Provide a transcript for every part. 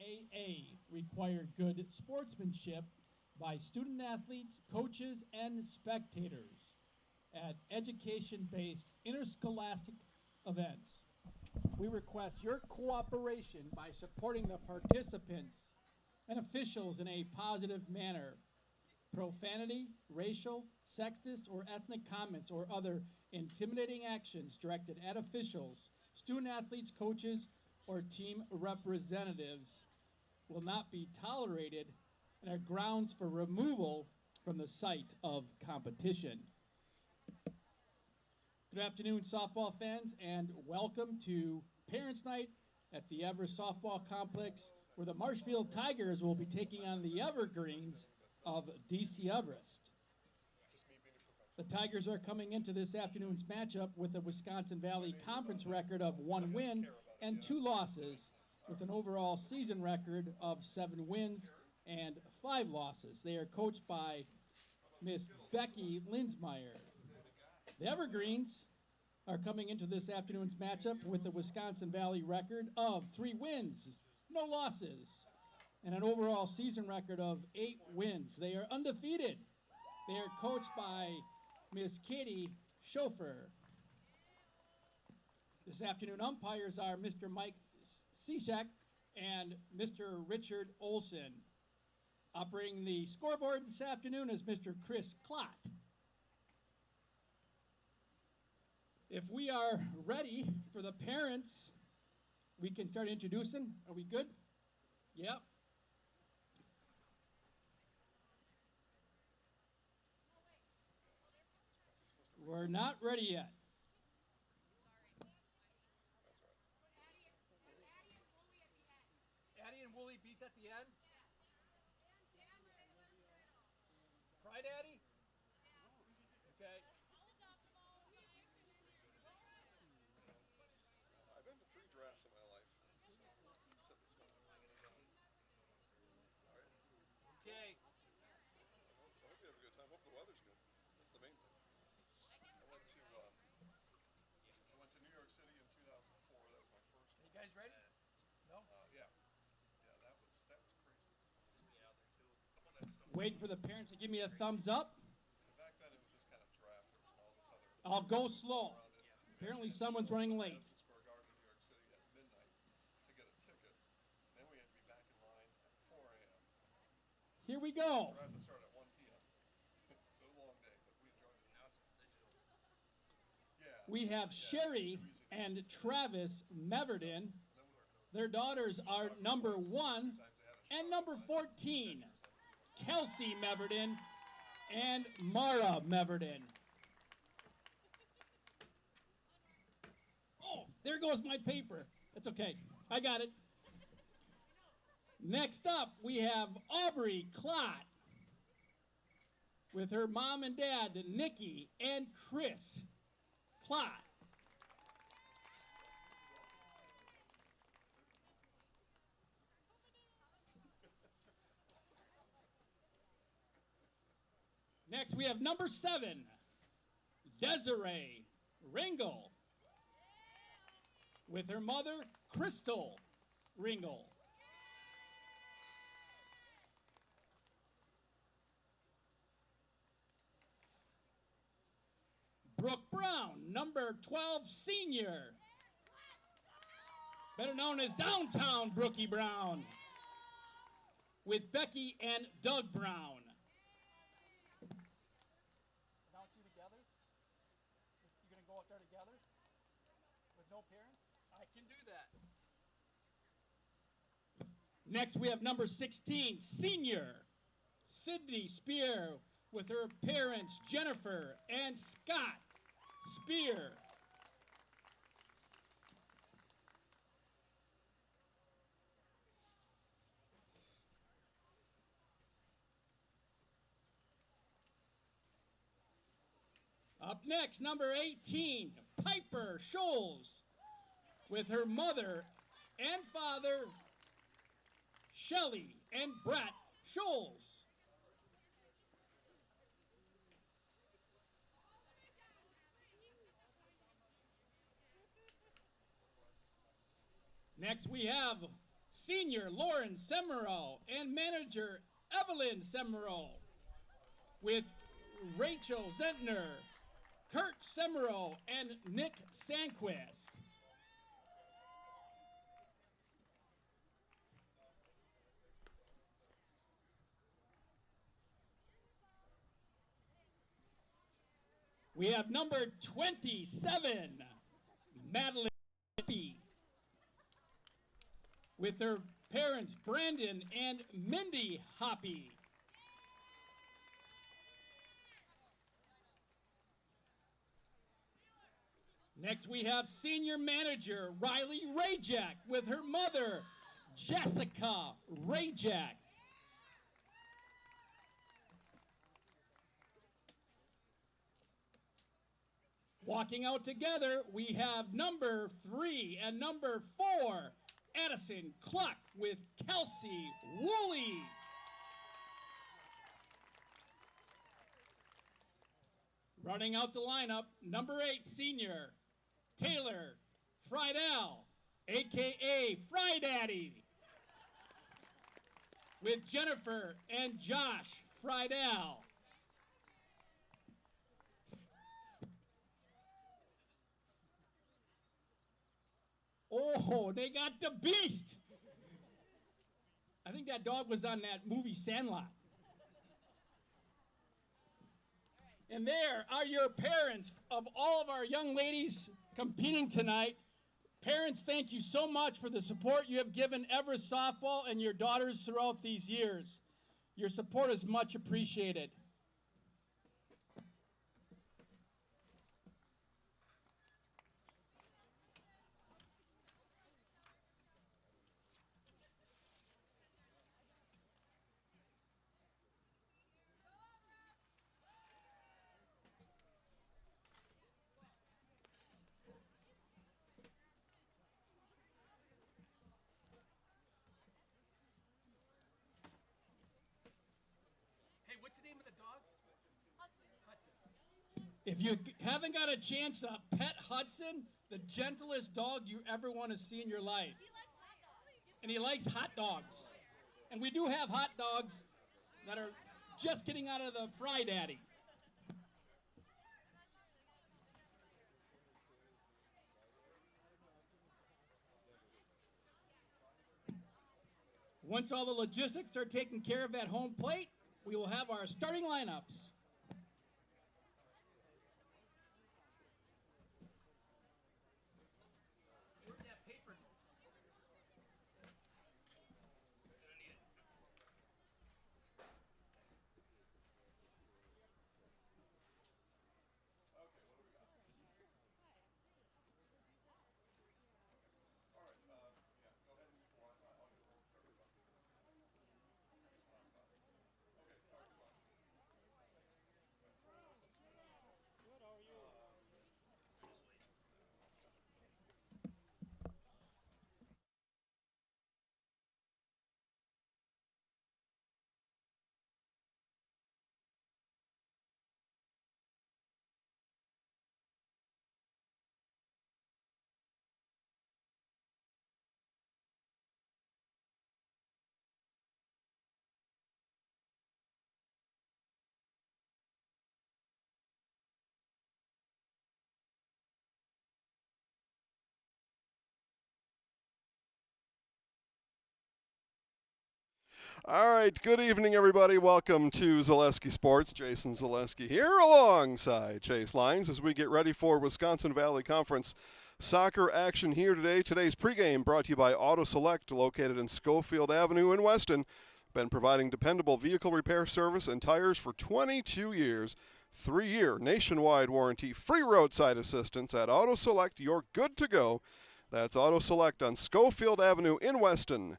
WIAA require good sportsmanship by student athletes, coaches, and spectators at education-based interscholastic events. We request your cooperation by supporting the participants and officials in a positive manner. Profanity, racial, sexist, or ethnic comments or other intimidating actions directed at officials, student athletes, coaches, or team representatives will not be tolerated and are grounds for removal from the site of competition. Good afternoon, softball fans, and welcome to Parents' Night at the Everest Softball Complex, where the Marshfield Tigers will be taking on the Evergreens of DC Everest. The Tigers are coming into this afternoon's matchup with a Wisconsin Valley Conference record of 1 win and 2 losses, with an overall season record of 7 wins and 5 losses. They are coached by Miss Becky Linsmeyer. The Evergreens are coming into this afternoon's matchup with a Wisconsin Valley record of 3 wins, no losses, and an overall season record of 8 wins. They are undefeated. They are coached by Miss Katie Schofer. This afternoon umpires are Mr. Mike Cishak and Mr. Richard Olson. Operating the scoreboard this afternoon is Mr. Chris Klott. If we are ready for the parents, we can start introducing. Are we good? Yep. We're not ready yet. Addie and Wooly Beast at the end? Fried Addie? Okay. I've been to 3 drafts in my life. So set this one. All right. Okay. I hope you have a good time. Hope the weather's good. That's the main thing. I went to New York City in 2004. That was my first one. You guys ready? No? Yeah. Yeah, that was crazy. Just be out there too. Waiting for the parents to give me a thumbs up. And back then it was just kind of draft. There was all this other. I'll go slow. Apparently someone's running late. Madison Square Garden in New York City at midnight to get a ticket. Then we had to be back in line at 4 a.m. Here we go. The draft started at 1 p.m. So it was a long day, but we enjoyed it. Now it's digital. Yeah. We have Sherry and Travis Meverden. Their daughters are number 1 and number 14, Kelsey Meverden and Mara Meverden. Oh, there goes my paper. That's okay. I got it. Next up, we have Aubrey Klott with her mom and dad, Nikki and Chris Klott. Next, we have number 7, Desiree Ringel, with her mother, Crystal Ringel. Brooke Brown, number 12, senior, better known as Downtown Brookie Brown, with Becky and Doug Brown. Announce you together? You're going to go up there together with no parents? I can do that. Next, we have number 16, senior, Sydney Spear, with her parents, Jennifer and Scott Spear. Up next, number 18, Piper Scholes, with her mother and father, Shelley and Brett Scholes. Next we have Senior Lauren Semero and Manager Evelyn Semero, with Rachel Zentner, Kurt Semero, and Nick Sanquist. We have number 27, Madeline Hippie, with her parents, Brandon and Mindy Hoppy. Next, we have Senior Manager Riley Rajak with her mother, Jessica Rajak. Walking out together, we have number 3 and number 4, Addison Cluck with Kelsey Woolley. Running out the lineup, number 8 senior, Taylor Friedel, a.k.a. Fry Daddy, with Jennifer and Josh Friedel. Oh, they got the beast. I think that dog was on that movie Sandlot. And there are your parents of all of our young ladies competing tonight. Parents, thank you so much for the support you have given Everest softball and your daughters throughout these years. Your support is much appreciated. What's the name of the dog? Hudson. If you haven't got a chance to pet Hudson, the gentlest dog you ever want to see in your life. And he likes hot dogs. And we do have hot dogs that are just getting out of the Fry Daddy. Once all the logistics are taken care of at home plate, we will have our starting lineups. Where's that paper? Gonna need it. Okay, what do we got? All right, yeah, go ahead and use the Wi-Fi. I'll get a hold of Trevor's up here. Okay, all right, goodbye. Good, how are you? All right, good evening, everybody. Welcome to Zaleski Sports. Jason Zaleski here alongside Chase Lyons as we get ready for Wisconsin Valley Conference soccer action here today. Today's pregame brought to you by Auto Select, located in Schofield Avenue in Weston. Been providing dependable vehicle repair service and tires for 22 years. 3-year nationwide warranty, free roadside assistance at Auto Select. You're good to go. That's Auto Select on Schofield Avenue in Weston.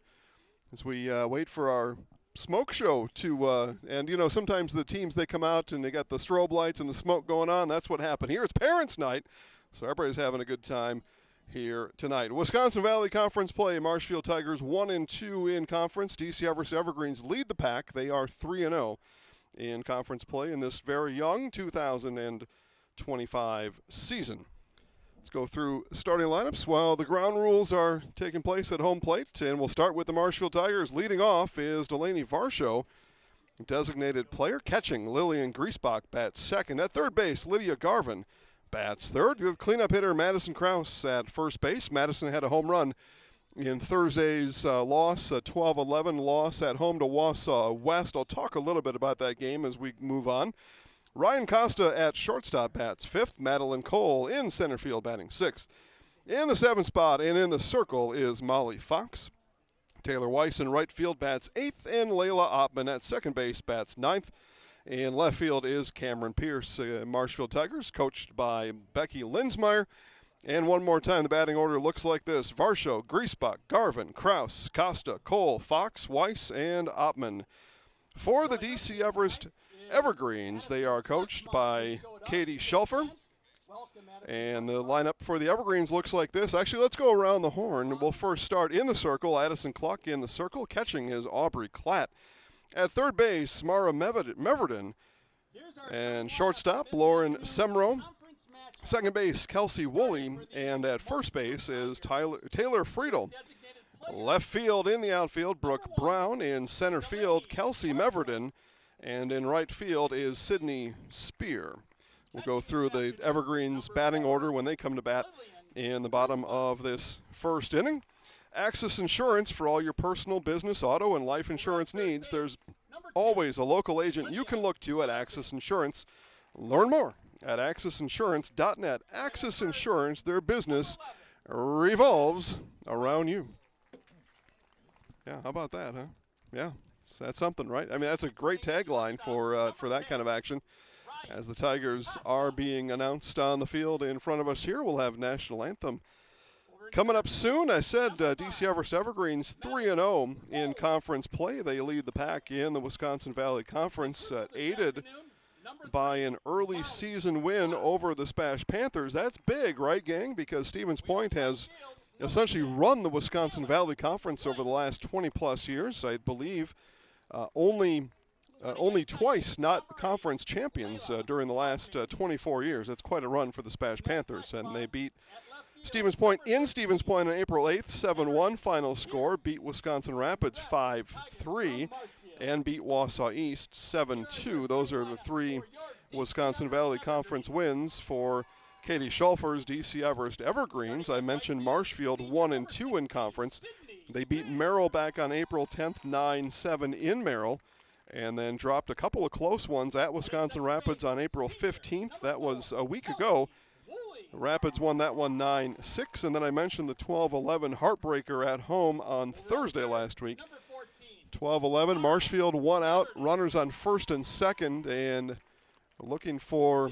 As we wait for our smoke show to, and you know, sometimes the teams, they come out and they got the strobe lights and the smoke going on. That's what happened here. It's Parents' Night, so everybody's having a good time here tonight. Wisconsin Valley Conference play. Marshfield Tigers 1-2 in conference. DC Everest Evergreens lead the pack. They are 3-0 in conference play in this very young 2025 season. Let's go through starting lineups while the ground rules are taking place at home plate. And we'll start with the Marshfield Tigers. Leading off is Delaney Varsho, designated player. Catching, Lillian Griesbach bats second. At third base, Lydia Garvin bats third. The cleanup hitter, Madison Krause at first base. Madison had a home run in Thursday's loss, a 12-11 loss at home to Wausau West. I'll talk a little bit about that game as we move on. Ryan Costa at shortstop bats fifth. Madeline Cole in center field batting sixth. In the seventh spot and in the circle is Molly Fox. Taylor Weiss in right field bats eighth, and Layla Oppman at second base bats ninth. In left field is Cameron Pierce. Marshfield Tigers, coached by Becky Linsmeyer. And one more time, the batting order looks like this: Varsho, Griesbach, Garvin, Krause, Costa, Cole, Fox, Weiss, and Oppman. For the DC Everest Evergreens, they are coached by Katie Schulfer. And the lineup for the Evergreens looks like this. Actually, let's go around the horn. We'll first start in the circle. Addison Cluck in the circle. Catching is Aubrey Klatt. At third base, Mara Meverden. And shortstop, Lauren Semro. Second base, Kelsey Woolley. And at first base is Taylor Friedel. Left field, in the outfield, Brooke Brown. In center field, Kelsey Meverden. And in right field is Sydney Spear. We'll go through the Evergreens batting order when they come to bat in the bottom of this first inning. Axis Insurance, for all your personal, business, auto, and life insurance needs. There's always a local agent you can look to at Axis Insurance. Learn more at AxisInsurance.net. Axis Insurance, their business revolves around you. Yeah, how about that, huh? Yeah. That's something, right? I mean, that's a great tagline for that kind of action. As the Tigers are being announced on the field in front of us here, we'll have National Anthem coming up soon. I said DC Everest Evergreens 3-0 in conference play. They lead the pack in the Wisconsin Valley Conference, aided by an early season win over the Spash Panthers. That's big, right, gang? Because Stevens Point has essentially run the Wisconsin Valley Conference over the last 20-plus years, I believe. Only twice not conference champions during the last 24 years. That's quite a run for the Spash Panthers. And they beat Stevens Point in Stevens Point on April 8th, 7-1 final score. Beat Wisconsin Rapids 5-3 and beat Wausau East 7-2. Those are the three Wisconsin Valley Conference wins for Katie Schulfer's DC Everest Evergreens. I mentioned Marshfield 1-2 in conference. They beat Merrill back on April 10th, 9-7 in Merrill, and then dropped a couple of close ones at Wisconsin Rapids on April 15th. That was a week ago. The Rapids won that one 9-6, and then I mentioned the 12-11 heartbreaker at home on Thursday last week. 12-11, Marshfield won out, runners on first and second, and looking for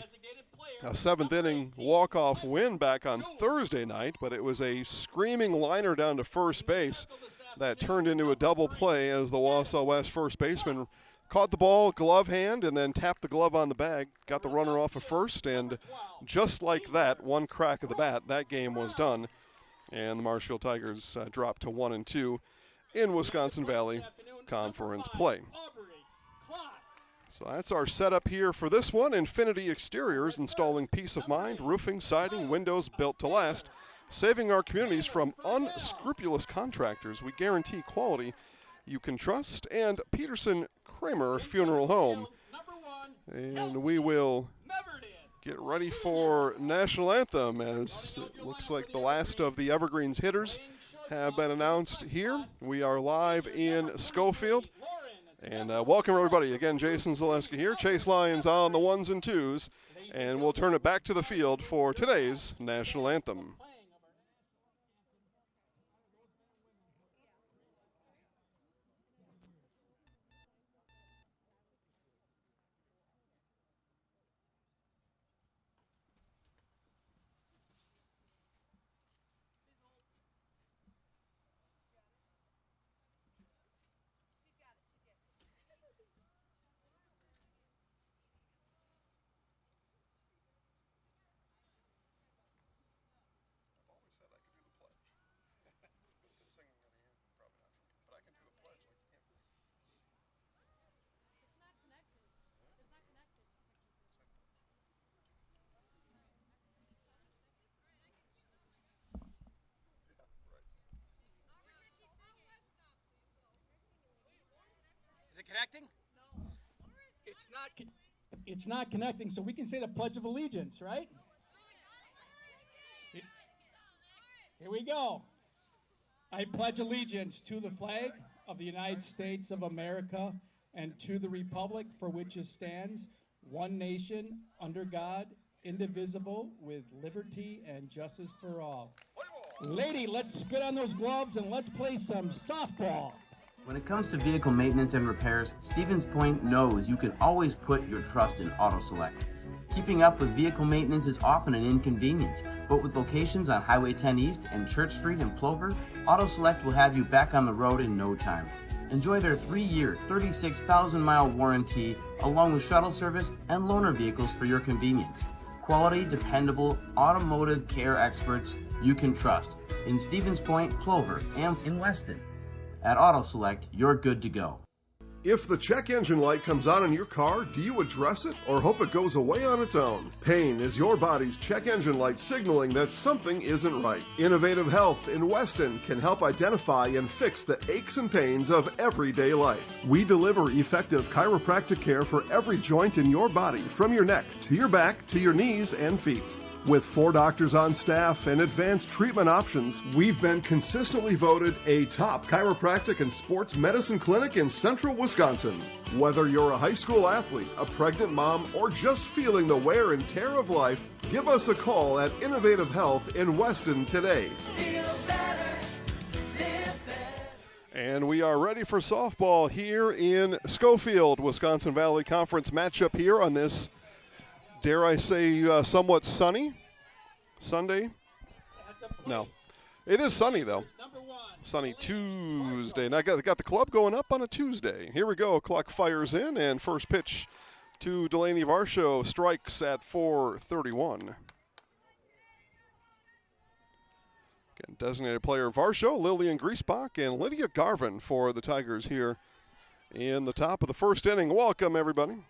a seventh-inning walk-off win back on Thursday night, but it was a screaming liner down to first base that turned into a double play as the Wausau West first baseman caught the ball, glove hand, and then tapped the glove on the bag, got the runner off of first, and just like that, one crack of the bat, that game was done, and the Marshfield Tigers dropped to 1-2 in Wisconsin Valley Conference play. So that's our setup here for this one. Infinity Exteriors, installing peace of mind, roofing, siding, windows built to last, saving our communities from unscrupulous contractors. We guarantee quality you can trust. And Peterson Kramer Funeral Home. And we will get ready for National Anthem, as it looks like the last of the Evergreens hitters have been announced here. We are live in Schofield. And welcome, everybody. Again, Jason Zaleski here. Chase Lyons on the ones and twos. And we'll turn it back to the field for today's National Anthem. it connecting? It's not. It's not connecting, so we can say the Pledge of Allegiance, right? Here we go. I pledge allegiance to the flag of the United States of America and to the republic for which it stands, one nation, under God, indivisible, with liberty and justice for all. Lady, let's spit on those gloves and let's play some softball. When it comes to vehicle maintenance and repairs, Stevens Point knows you can always put your trust in Auto Select. Keeping up with vehicle maintenance is often an inconvenience, but with locations on Highway 10 East and Church Street in Plover, Auto Select will have you back on the road in no time. Enjoy their 3-year, 36,000-mile warranty, along with shuttle service and loaner vehicles for your convenience. Quality, dependable, automotive care experts you can trust in Stevens Point, Plover, and in Weston. At Auto Select, you're good to go. If the check engine light comes on in your car, do you address it or hope it goes away on its own? Pain is your body's check engine light signaling that something isn't right. Innovative Health in Weston can help identify and fix the aches and pains of everyday life. We deliver effective chiropractic care for every joint in your body, from your neck to your back to your knees and feet. With 4 doctors on staff and advanced treatment options, we've been consistently voted a top chiropractic and sports medicine clinic in central Wisconsin. Whether you're a high school athlete, a pregnant mom, or just feeling the wear and tear of life, give us a call at Innovative Health in Weston today. And we are ready for softball here in Schofield. Wisconsin Valley Conference matchup here on this, dare I say, somewhat sunny Sunday? No. It is sunny, though. Sunny Tuesday. And I got the club going up on a Tuesday. Here we go. Clock fires in, and first pitch to Delaney Varsho. Strikes at 4:31. Again, designated player Varsho, Lillian Griesbach, and Lydia Garvin for the Tigers here in the top of the first inning. Welcome, everybody.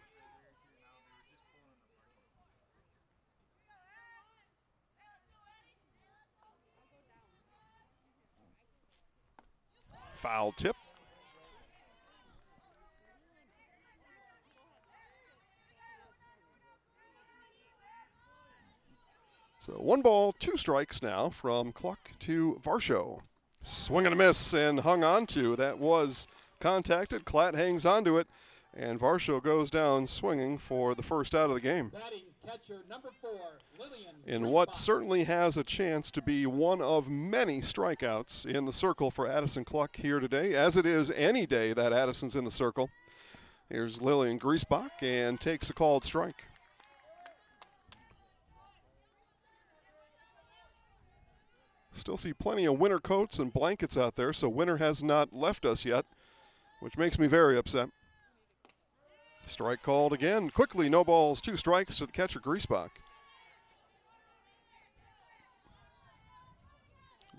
Foul tip. So 1 ball, 2 strikes now from Cluck to Varsho. Swing and a miss and hung on to. That was contacted. Klatt hangs onto it, and Varsho goes down swinging for the first out of the game. Batting catcher number 4, Lillian. In what certainly has a chance to be one of many strikeouts in the circle for Addison Cluck here today, as it is any day that Addison's in the circle. Here's Lillian Griesbach and takes a called strike. Still see plenty of winter coats and blankets out there, so winter has not left us yet, which makes me very upset. Strike called again. Quickly, no balls, 2 strikes to the catcher, Griesbach.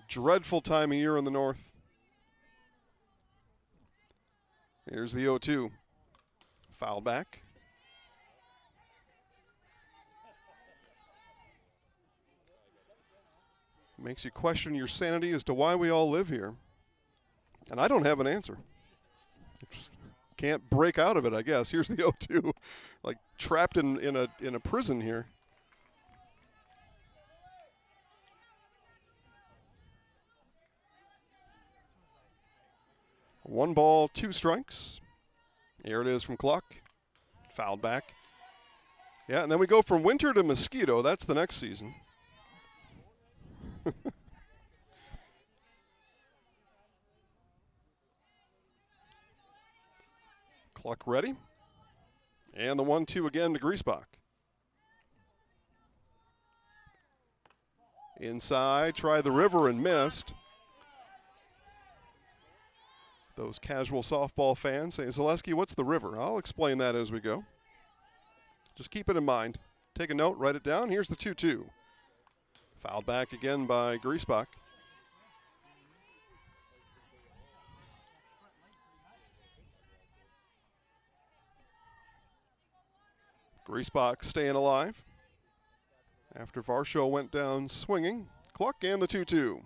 Dreadful time of year in the north. Here's the 0-2. Foul back. Makes you question your sanity as to why we all live here. And I don't have an answer. Can't break out of it, I guess. Here's the 0-2, like trapped in a prison here. One ball, 2 strikes. Here it is from Cluck. Fouled back. Yeah, and then we go from winter to mosquito. That's the next season. Cluck ready. And the 1-2 again to Griesbach. Inside, try the river and missed. Those casual softball fans say, Zaleski, what's the river? I'll explain that as we go. Just keep it in mind. Take a note, write it down. Here's the 2-2. Fouled back again by Griesbach. Griesbach staying alive after Varsho went down swinging. Cluck and the 2-2.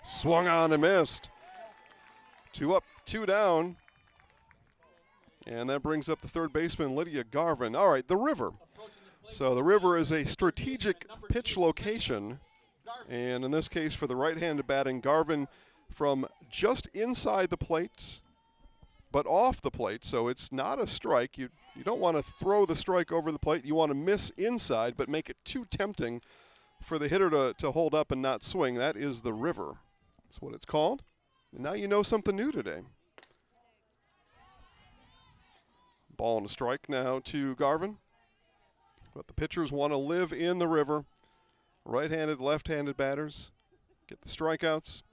Swung on and missed. 2 up, 2 down. And that brings up the third baseman, Lydia Garvin. All right, the river. So the river is a strategic pitch location. And in this case, for the right-handed batting, Garvin from just inside the plate, but off the plate. So it's not a strike. You don't want to throw the strike over the plate. You want to miss inside, but make it too tempting for the hitter to hold up and not swing. That is the river. That's what it's called. And now you know something new today. Ball and a strike now to Garvin. But the pitchers want to live in the river. Right-handed, left-handed batters get the strikeouts.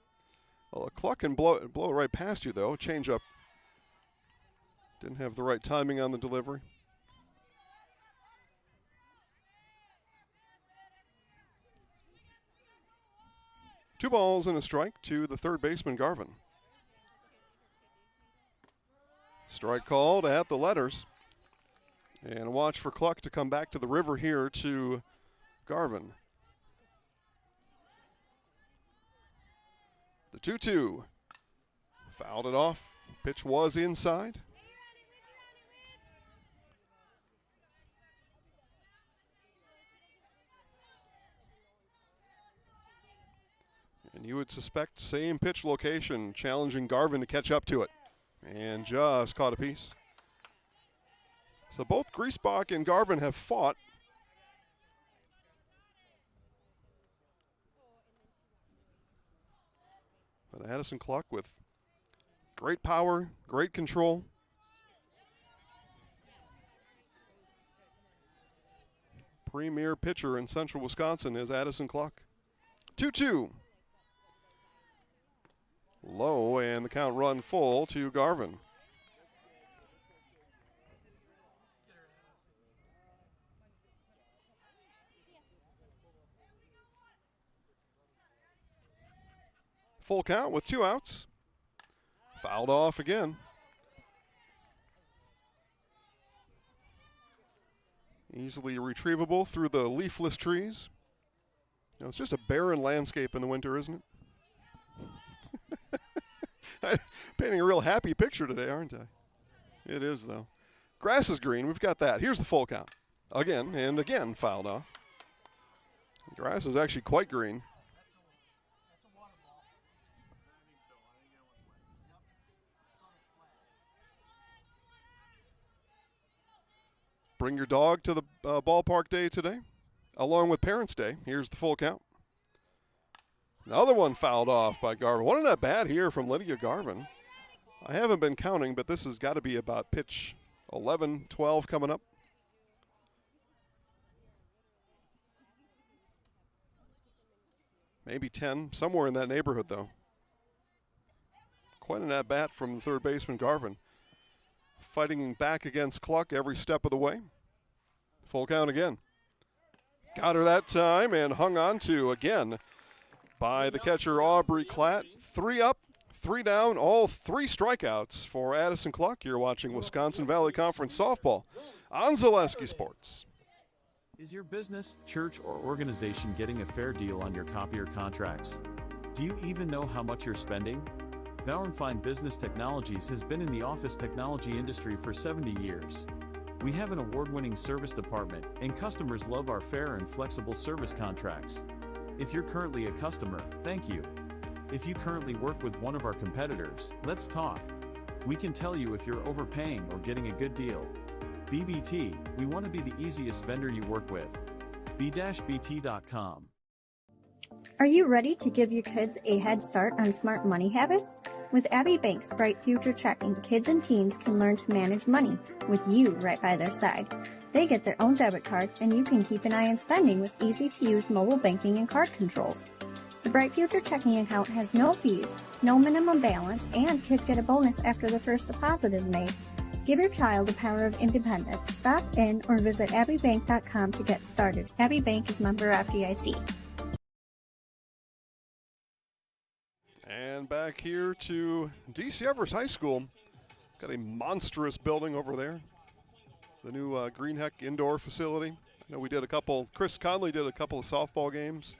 Well, a cluck can blow it right past you, though. Change up. Didn't have the right timing on the delivery. Two balls and a strike to the third baseman, Garvin. Strike called at the letters. And watch for Cluck to come back to the river here to Garvin. The 2-2. Fouled it off. Pitch was inside. And you would suspect same pitch location, challenging Garvin to catch up to it. And just caught a piece. So both Griesbach and Garvin have fought. But Addison Cluck with great power, great control. Premier pitcher in Central Wisconsin is Addison Cluck. 2-2. Low, and the count run full to Garvin. Full count with 2 outs. Fouled off again. Easily retrievable through the leafless trees. Now, it's just a barren landscape in the winter, isn't it? Painting a real happy picture today, aren't I? It is, though. Grass is green. We've got that. Here's the full count. Again and again fouled off. The grass is actually quite green. Bring your dog to the ballpark day today, along with Parents' Day. Here's the full count. Another one fouled off by Garvin. Wasn't that bad here from Lydia Garvin? I haven't been counting, but this has got to be about pitch 11, 12 coming up. Maybe 10, somewhere in that neighborhood, though. Quite an at-bat from the third baseman, Garvin. Fighting back against Cluck every step of the way. Full count again. Got her that time and hung on to again by the catcher Aubrey Klatt. 3 up, 3 down, all 3 strikeouts for Addison Cluck. You're watching Wisconsin Valley Conference Softball on Zaleski Sports. Is your business, church, or organization getting a fair deal on your copier contracts? Do you even know how much you're spending? Bauernfeind Business Technologies has been in the office technology industry for 70 years. We have an award-winning service department, and customers love our fair and flexible service contracts. If you're currently a customer, thank you. If you currently work with one of our competitors, let's talk. We can tell you if you're overpaying or getting a good deal. BBT, we want to be the easiest vendor you work with. b-bt.com. Are you ready to give your kids a head start on smart money habits? With Abbey Bank's Bright Future Checking, kids and teens can learn to manage money with you right by their side. They get their own debit card, and you can keep an eye on spending with easy-to-use mobile banking and card controls. The Bright Future Checking account has no fees, no minimum balance, and kids get a bonus after the first deposit is made. Give your child the power of independence. Stop in or visit abbeybank.com to get started. Abbey Bank is member FDIC. And back here to DC Everest High School. Got a monstrous building over there. The new Greenheck indoor facility. I know we did a couple, Chris Conley did a couple of softball games.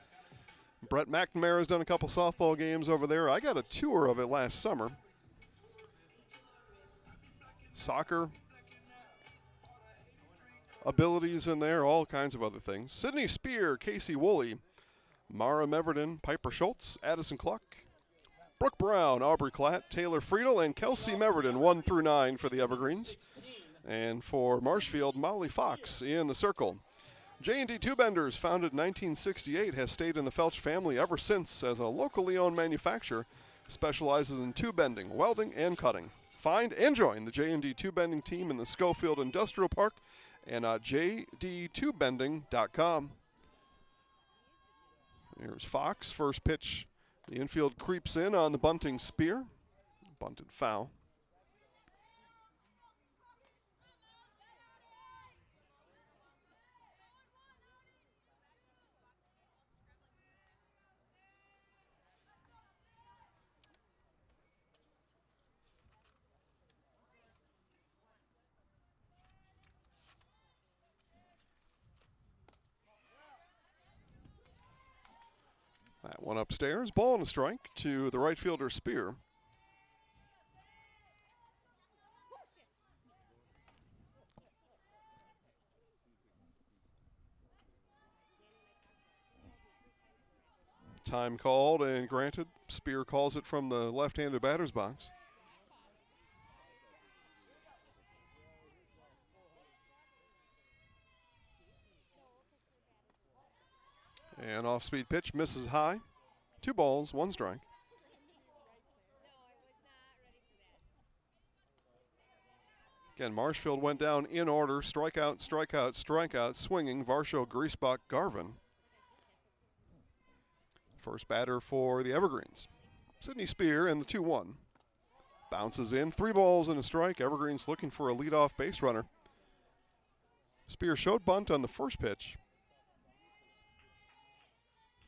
Brett McNamara has done a couple softball games over there. I got a tour of it last summer. Soccer, abilities in there, all kinds of other things. Sydney Spear, Casey Woolley, Mara Meverden, Piper Schultz, Addison Cluck, Brooke Brown, Aubrey Klatt, Taylor Friedel, and Kelsey Meverden, 1 through 9 for the Evergreens. And for Marshfield, Molly Fox in the circle. J&D Two Benders, founded in 1968, has stayed in the Felch family ever since as a locally owned manufacturer, specializes in tube bending, welding, and cutting. Find and join the J&D Tube Bending team in the Schofield Industrial Park and jdtubebending.com. Here's Fox, first pitch. The infield creeps in on the bunting spear. Bunted foul. That one upstairs, ball and a strike to the right fielder Spear. Time called and granted. Spear calls it from the left-handed batter's box. And off-speed pitch misses high. 2 balls, 1 strike. Again, Marshfield went down in order. Strikeout, strikeout, strikeout, swinging. Varsho, Griesbach, Garvin. First batter for the Evergreens. Sydney Spear and the 2-1. Bounces in. 3 balls and a strike. Evergreens looking for a leadoff base runner. Spear showed bunt on the first pitch.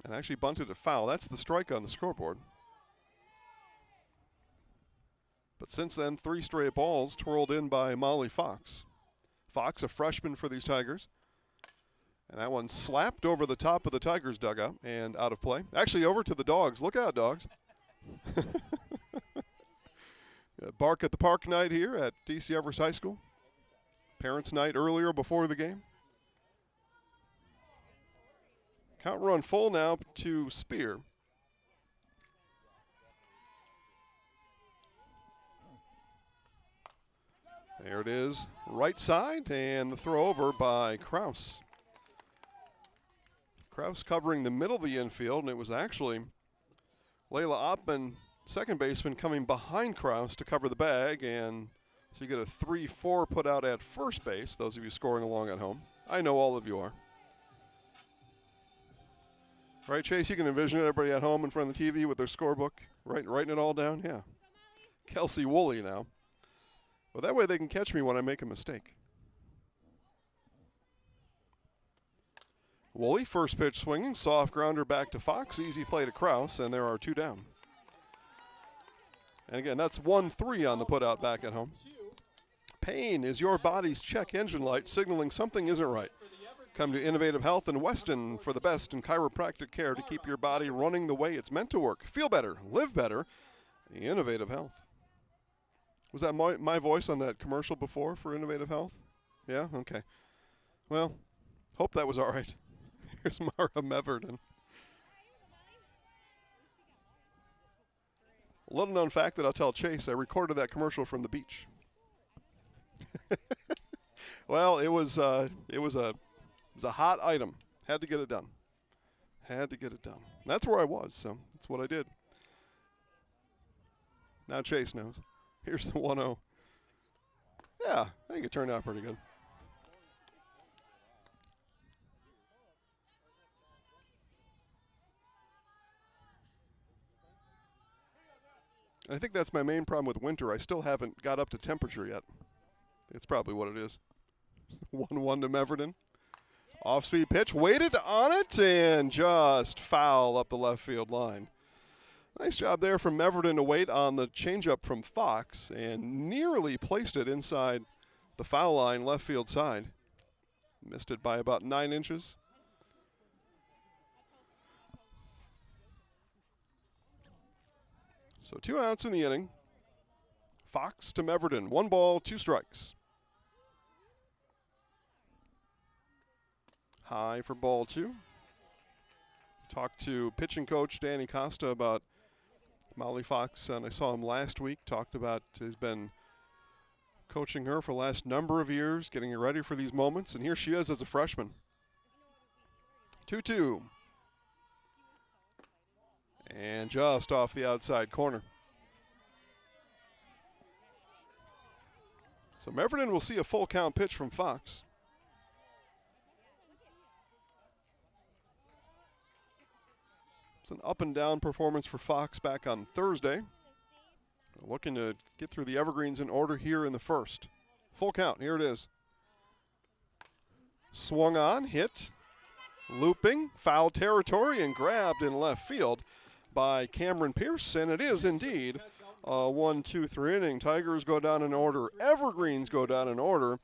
And actually bunted a foul. That's the strike on the scoreboard. But since then, 3 straight balls twirled in by Molly Fox. Fox, a freshman for these Tigers. And that one slapped over the top of the Tigers' dugout and out of play. Actually, over to the Dogs. Look out, Dogs. Bark at the Park night here at DC Everest High School. Parents' night earlier before the game. Count run full now to Spear. There it is, right side, and the throw over by Kraus. Kraus covering the middle of the infield, and it was actually Layla Oppman, second baseman, coming behind Kraus to cover the bag, and so you get a 3-4 put out at first base, those of you scoring along at home. I know all of you are. Right, Chase, you can envision it, everybody at home in front of the TV with their scorebook, writing it all down, yeah. Kelsey Woolley now. Well, that way they can catch me when I make a mistake. Woolley, first pitch swinging, soft grounder back to Fox, easy play to Kraus, and there are 2 down. And again, that's 1-3 on the putout back at home. Pain is your body's check engine light signaling something isn't right. Come to Innovative Health in Weston for the best in chiropractic care to keep your body running the way it's meant to work. Feel better, live better, Innovative Health. Was that my voice on that commercial before for Innovative Health? Yeah? Okay. Well, hope that was all right. Here's Mara Meverden. A little known fact that I'll tell Chase, I recorded that commercial from the beach. Well, it was a hot item. Had to get it done. Had to get it done. That's where I was, so that's what I did. Now Chase knows. Here's the 1-0. Yeah, I think it turned out pretty good. I think that's my main problem with winter. I still haven't got up to temperature yet. It's probably what it is. 1-1 to Meverden. Off-speed pitch, waited on it, and just foul up the left field line. Nice job there from Meverden to wait on the changeup from Fox and nearly placed it inside the foul line left field side. Missed it by about 9 inches. So 2 outs in the inning. Fox to Meverden. 1 ball, 2 strikes. High for ball 2. Talked to pitching coach Danny Costa about Molly Fox, and I saw him last week. Talked about he's been coaching her for the last number of years, getting her ready for these moments, and here she is as a freshman. 2-2. And just off the outside corner. So Meverton will see a full count pitch from Fox. It's an up and down performance for Fox back on Thursday. Looking to get through the evergreens in order here in the first. Full count, here it is. Swung on, hit, looping, foul territory, and grabbed in left field by Cameron Pierce, and it is indeed a 1-2-3 inning. Tigers go down in order, evergreens go down in order,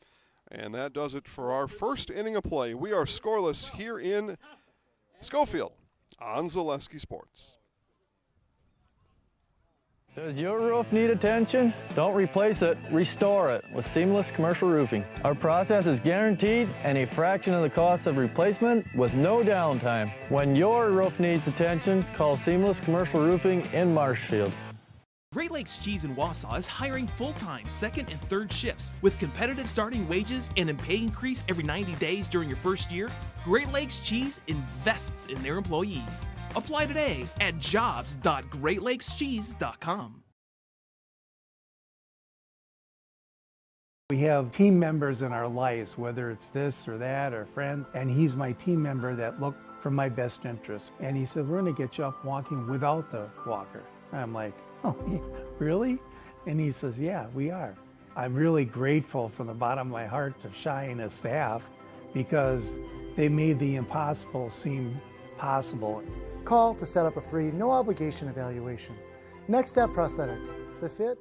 and that does it for our first inning of play. We are scoreless here in Schofield on Zaleski Sports. Does your roof need attention? Don't replace it, restore it with Seamless Commercial Roofing. Our process is guaranteed and a fraction of the cost of replacement with no downtime. When your roof needs attention, call Seamless Commercial Roofing in Marshfield. Great Lakes Cheese in Wausau is hiring full-time second and third shifts with competitive starting wages and a pay increase every 90 days during your first year. Great Lakes Cheese invests in their employees. Apply today at jobs.greatlakescheese.com. We have team members in our lives, whether it's this or that or friends, and he's my team member that look for my best interest. And he said, we're going to get you up walking without the walker. And I'm like, oh, really? And he says, yeah, we are. I'm really grateful from the bottom of my heart to Shai and his staff because they made the impossible seem possible. Call to set up a free, no-obligation evaluation. Next Step Prosthetics, the fit.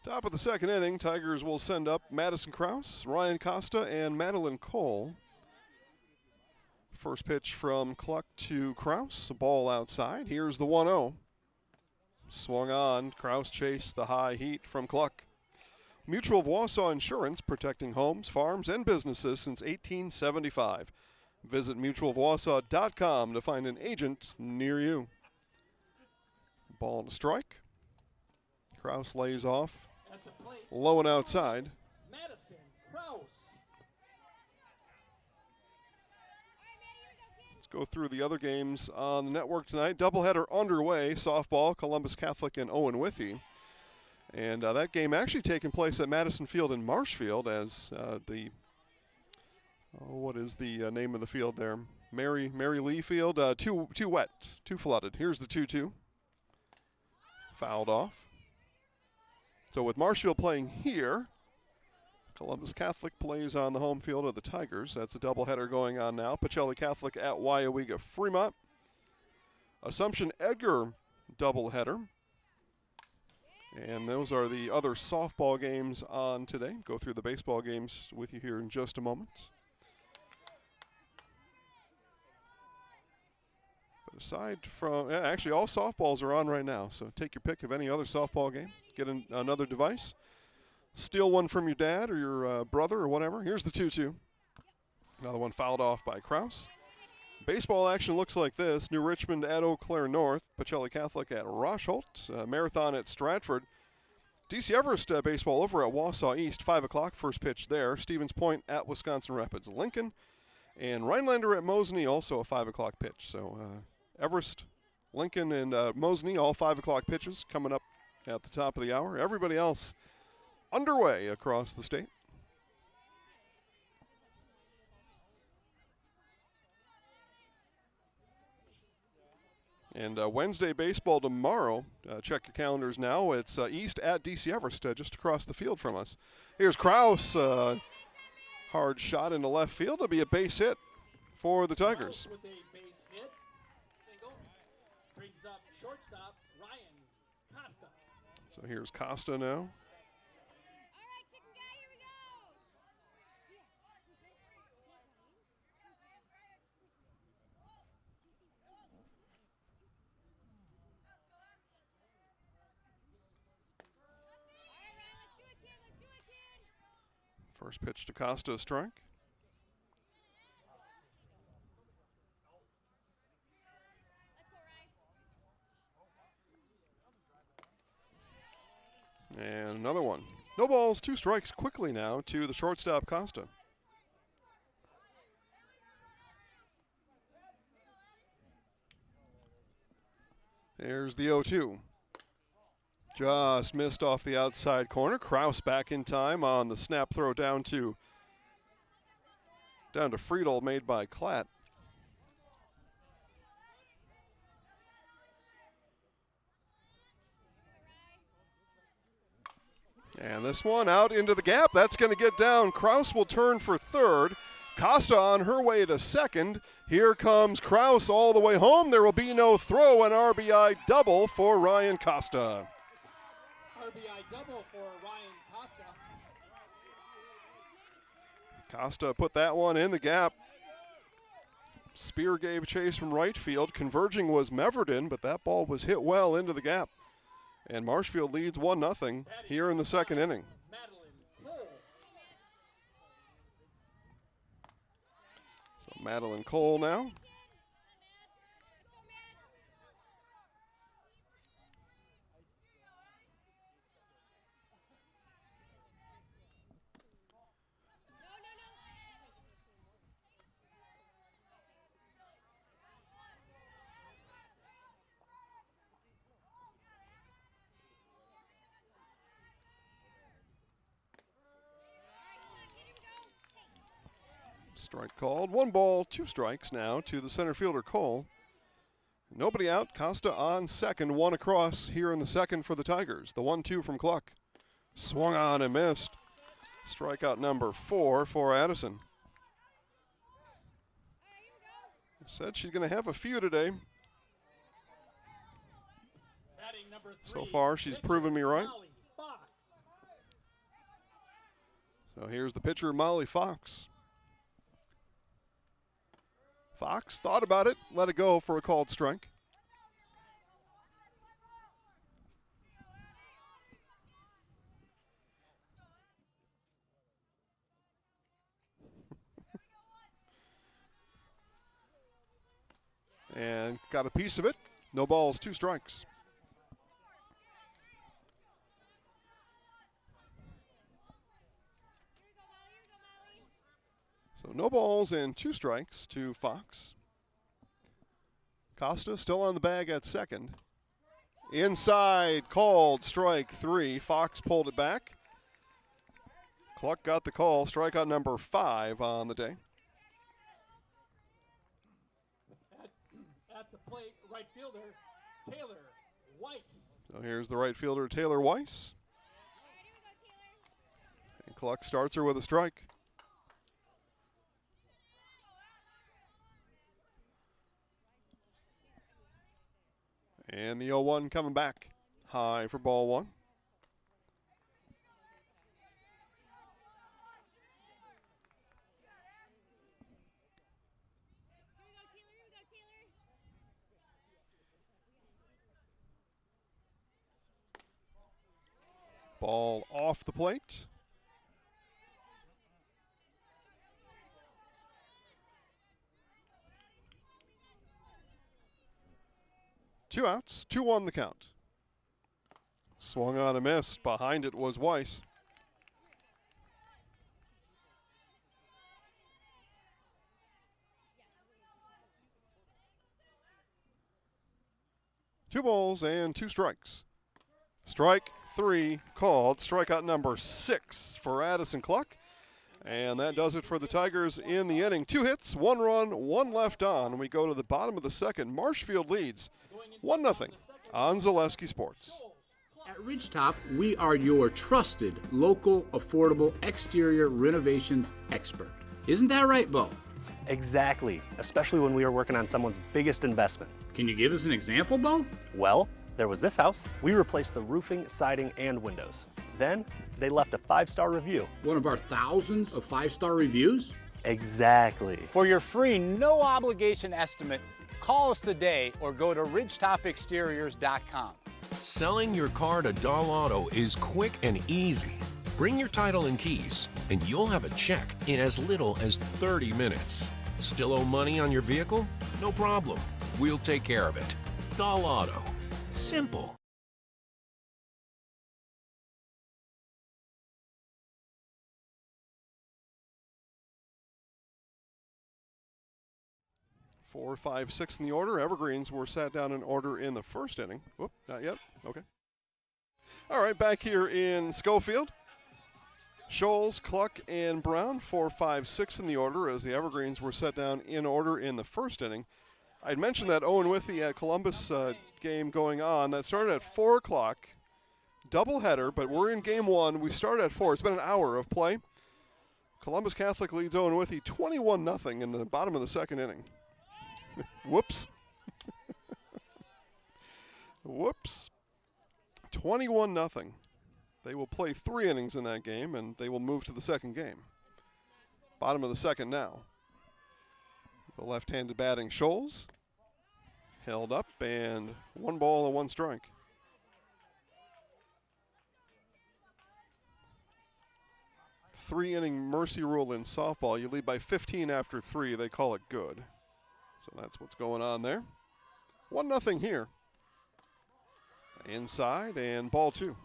Top of the second inning, Tigers will send up Madison Krause, Ryan Costa, and Madeline Cole. First pitch from Cluck to Krause, a ball outside. Here's the 1-0. Swung on, Krause chased the high heat from Cluck. Mutual of Wausau Insurance, protecting homes, farms, and businesses since 1875. Visit mutualofwausau.com to find an agent near you. Ball to strike. Krause lays off. Low and outside. Madison Krause. Let's go through the other games on the network tonight. Doubleheader underway. Softball, Columbus Catholic and Owen Withee. And that game actually taking place at Madison Field in Marshfield as what is the name of the field there? Mary Lee Field. Too wet, too flooded. Here's the 2-2. Fouled off. So with Marshfield playing here, Columbus Catholic plays on the home field of the Tigers. That's a doubleheader going on now. Pacelli Catholic at WIAA Fremont. Assumption Edgar doubleheader. And those are the other softball games on today. Go through the baseball games with you here in just a moment. But aside from, actually all softballs are on right now, so take your pick of any other softball game. Get another device. Steal one from your dad or your brother or whatever. Here's the 2-2. Another one fouled off by Krause. Baseball action looks like this. New Richmond at Eau Claire North. Pacelli Catholic at Rosholt. Marathon at Stratford. DC Everest baseball over at Wausau East. 5 o'clock, first pitch there. Stevens Point at Wisconsin Rapids Lincoln. And Rhinelander at Mosney, also a 5 o'clock pitch. So Everest, Lincoln, and Mosney, all 5 o'clock pitches coming up at the top of the hour. Everybody else underway across the state. And Wednesday baseball tomorrow. Check your calendars now. It's East at DC Everest, just across the field from us. Here's Krause. Hard shot into left field. It'll be a base hit for the Tigers. With a base hit, single, brings up shortstop Ryan Costa. So here's Costa now. First pitch to Costa, strike. Another one. No balls, 2 strikes quickly now to the shortstop Costa. There's the 0-2. Just missed off the outside corner. Kraus back in time on the snap throw down to Friedel, made by Klatt. And this one out into the gap. That's going to get down. Kraus will turn for third. Costa on her way to second. Here comes Kraus all the way home. There will be no throw, an RBI double for Ryan Costa. RBI double for Ryan Costa. Costa put that one in the gap. Spear gave chase from right field. Converging was Meverden, but that ball was hit well into the gap. And Marshfield leads 1-0 here in the second inning. So Madeline Cole now. Strike called. 1 ball, 2 strikes now to the center fielder Cole. Nobody out. Costa on second. 1 across here in the second for the Tigers. The 1-2 from Cluck. Swung on and missed. Strikeout number 4 for Addison. Said she's going to have a few today. So far, she's proven me right. So here's the pitcher, Molly Fox. Fox thought about it, let it go for a called strike. And got a piece of it. No balls, 2 strikes. So no balls and 2 strikes to Fox. Costa still on the bag at second. Inside, called, strike 3. Fox pulled it back. Cluck got the call, strikeout number 5 on the day. At the plate, right fielder, Taylor Weiss. So here's the right fielder, Taylor Weiss. And Cluck starts her with a strike. And the 0-1 coming back. High for ball 1. Ball off the plate. Two outs, 2-1 the count. Swung on and missed. Behind it was Weiss. Two balls and 2 strikes. Strike 3 called. Strikeout number 6 for Addison Cluck. And that does it for the Tigers in the inning. 2 hits, 1 run, 1 left on. We go to the bottom of the second. Marshfield leads 1-0 on Zaleski Sports. At Ridgetop, we are your trusted, local, affordable exterior renovations expert. Isn't that right, Bo? Exactly, especially when we are working on someone's biggest investment. Can you give us an example, Bo? Well, there was this house. We replaced the roofing, siding, and windows. Then, they left a 5-star review. One of our thousands of 5-star reviews? Exactly. For your free, no obligation estimate, call us today or go to ridgetopexteriors.com. Selling your car to Dahl Auto is quick and easy. Bring your title and keys, and you'll have a check in as little as 30 minutes. Still owe money on your vehicle? No problem. We'll take care of it. Dahl Auto. Simple. 4, 5, 6 in the order. Evergreens were sat down in order in the first inning. Whoop, not yet. Okay. All right, back here in Schofield. Scholes, Cluck, and Brown, 4, 5, 6 in the order as the Evergreens were set down in order in the first inning. I'd mentioned that Owen Withy at Columbus game going on. That started at 4 o'clock. Doubleheader, but we're in game 1. We started at 4. It's been an hour of play. Columbus Catholic leads Owen Withy 21-0 in the bottom of the second inning. Whoops. Whoops. 21-0. They will play 3 innings in that game, and they will move to the second game. Bottom of the second now. The left-handed batting Scholes. Held up, and 1 ball and 1 strike. Three-inning mercy rule in softball. You lead by 15 after 3. They call it good. So that's what's going on there. 1-0 here. Inside, and ball 2.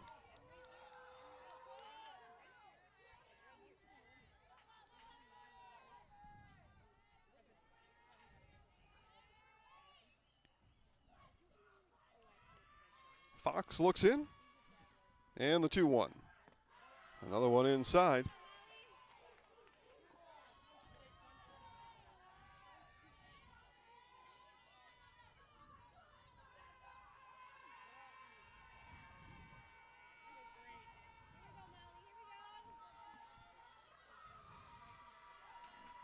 Fox looks in, and the 2-1. Another one inside.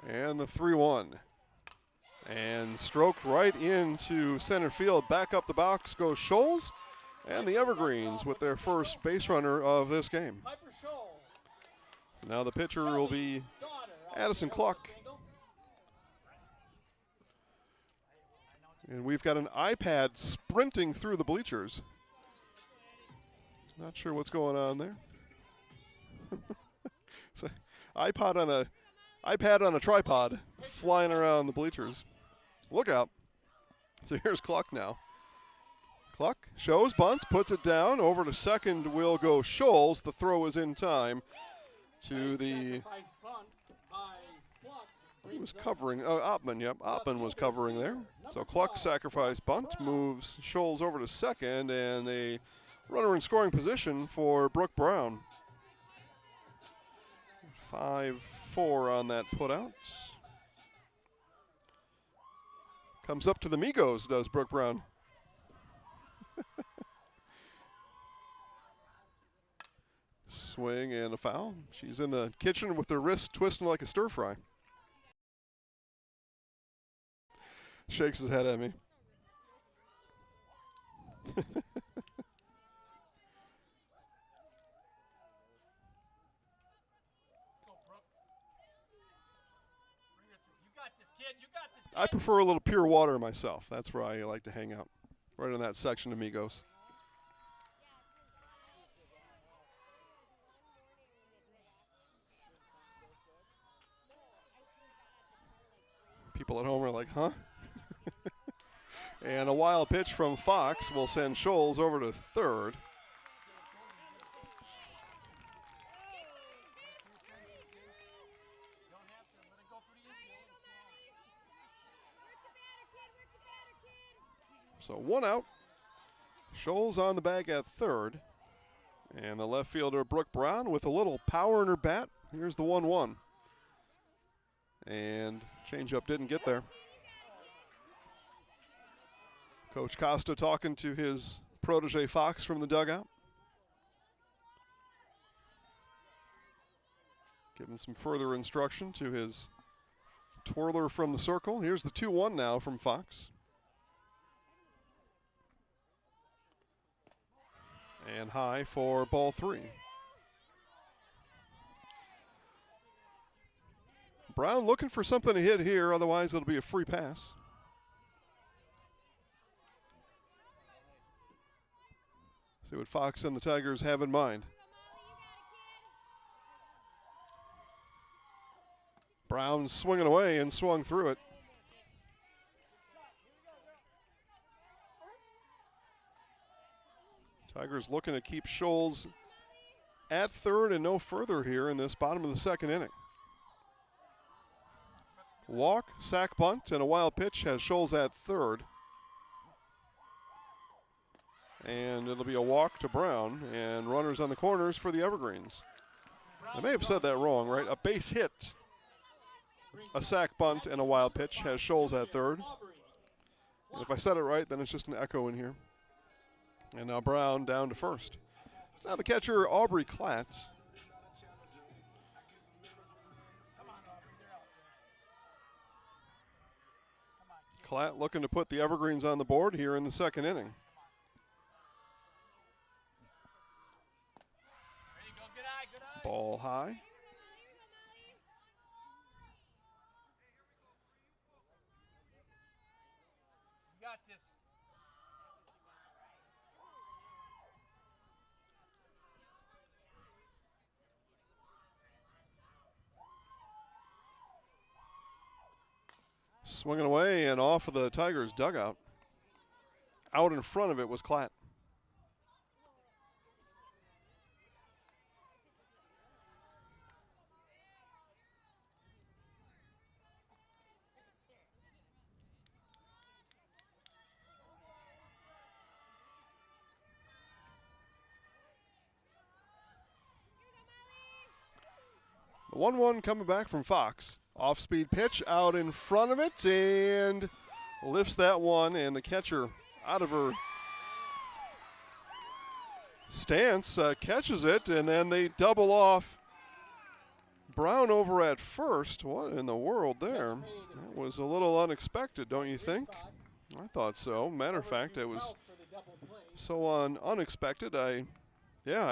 And the 3-1. And stroked right into center field. Back up the box goes Scholes. And the Evergreens with their first base runner of this game. Now the pitcher will be Addison Cluck. And we've got an iPad sprinting through the bleachers. Not sure what's going on there. So, iPad on a tripod flying around the bleachers. Look out. So here's Cluck now. Cluck shows, bunts, puts it down. Over to second will go Scholes. The throw is in time to the... He was covering, Oppmann, yep. Oppmann was covering there. So Cluck sacrifice bunt, moves Scholes over to second, and a runner in scoring position for Brooke Brown. 5-4 on that putout. Comes up to the Migos, does Brooke Brown. Swing and a foul. She's in the kitchen with her wrist twisting like a stir fry. Shakes his head at me. I prefer a little pure water myself. That's where I like to hang out, right in that section of Migos. People at home are like, huh? And a wild pitch from Fox will send Scholes over to third. So 1 out. Scholes on the bag at third. And the left fielder, Brooke Brown, with a little power in her bat. Here's the 1-1. And changeup didn't get there. Coach Costa talking to his protege Fox from the dugout. Giving some further instruction to his twirler from the circle. Here's the 2-1 now from Fox. And high for ball 3. Brown looking for something to hit here, otherwise it'll be a free pass. See what Fox and the Tigers have in mind. Brown swinging away and swung through it. Tigers looking to keep Scholes at third and no further here in this bottom of the second inning. Walk, sack bunt, and a wild pitch has Scholes at third. And it'll be a walk to Brown, and runners on the corners for the Evergreens. I may have said that wrong, right? A base hit, a sack bunt, and a wild pitch has Scholes at third. And if I said it right, then it's just an echo in here. And now Brown down to first. Now the catcher, Aubrey Klatt. Klatt looking to put the Evergreens on the board here in the second inning. Ball high. Got this. Swinging away and off of the Tigers' dugout. Out in front of it was Klatt. The 1-1 coming back from Fox. Off-speed pitch out in front of it and lifts that one, and the catcher out of her stance catches it, and then they double off Brown over at first. What in the world there? That was a little unexpected, don't you think? I thought so. Matter of fact, it was so unexpected. I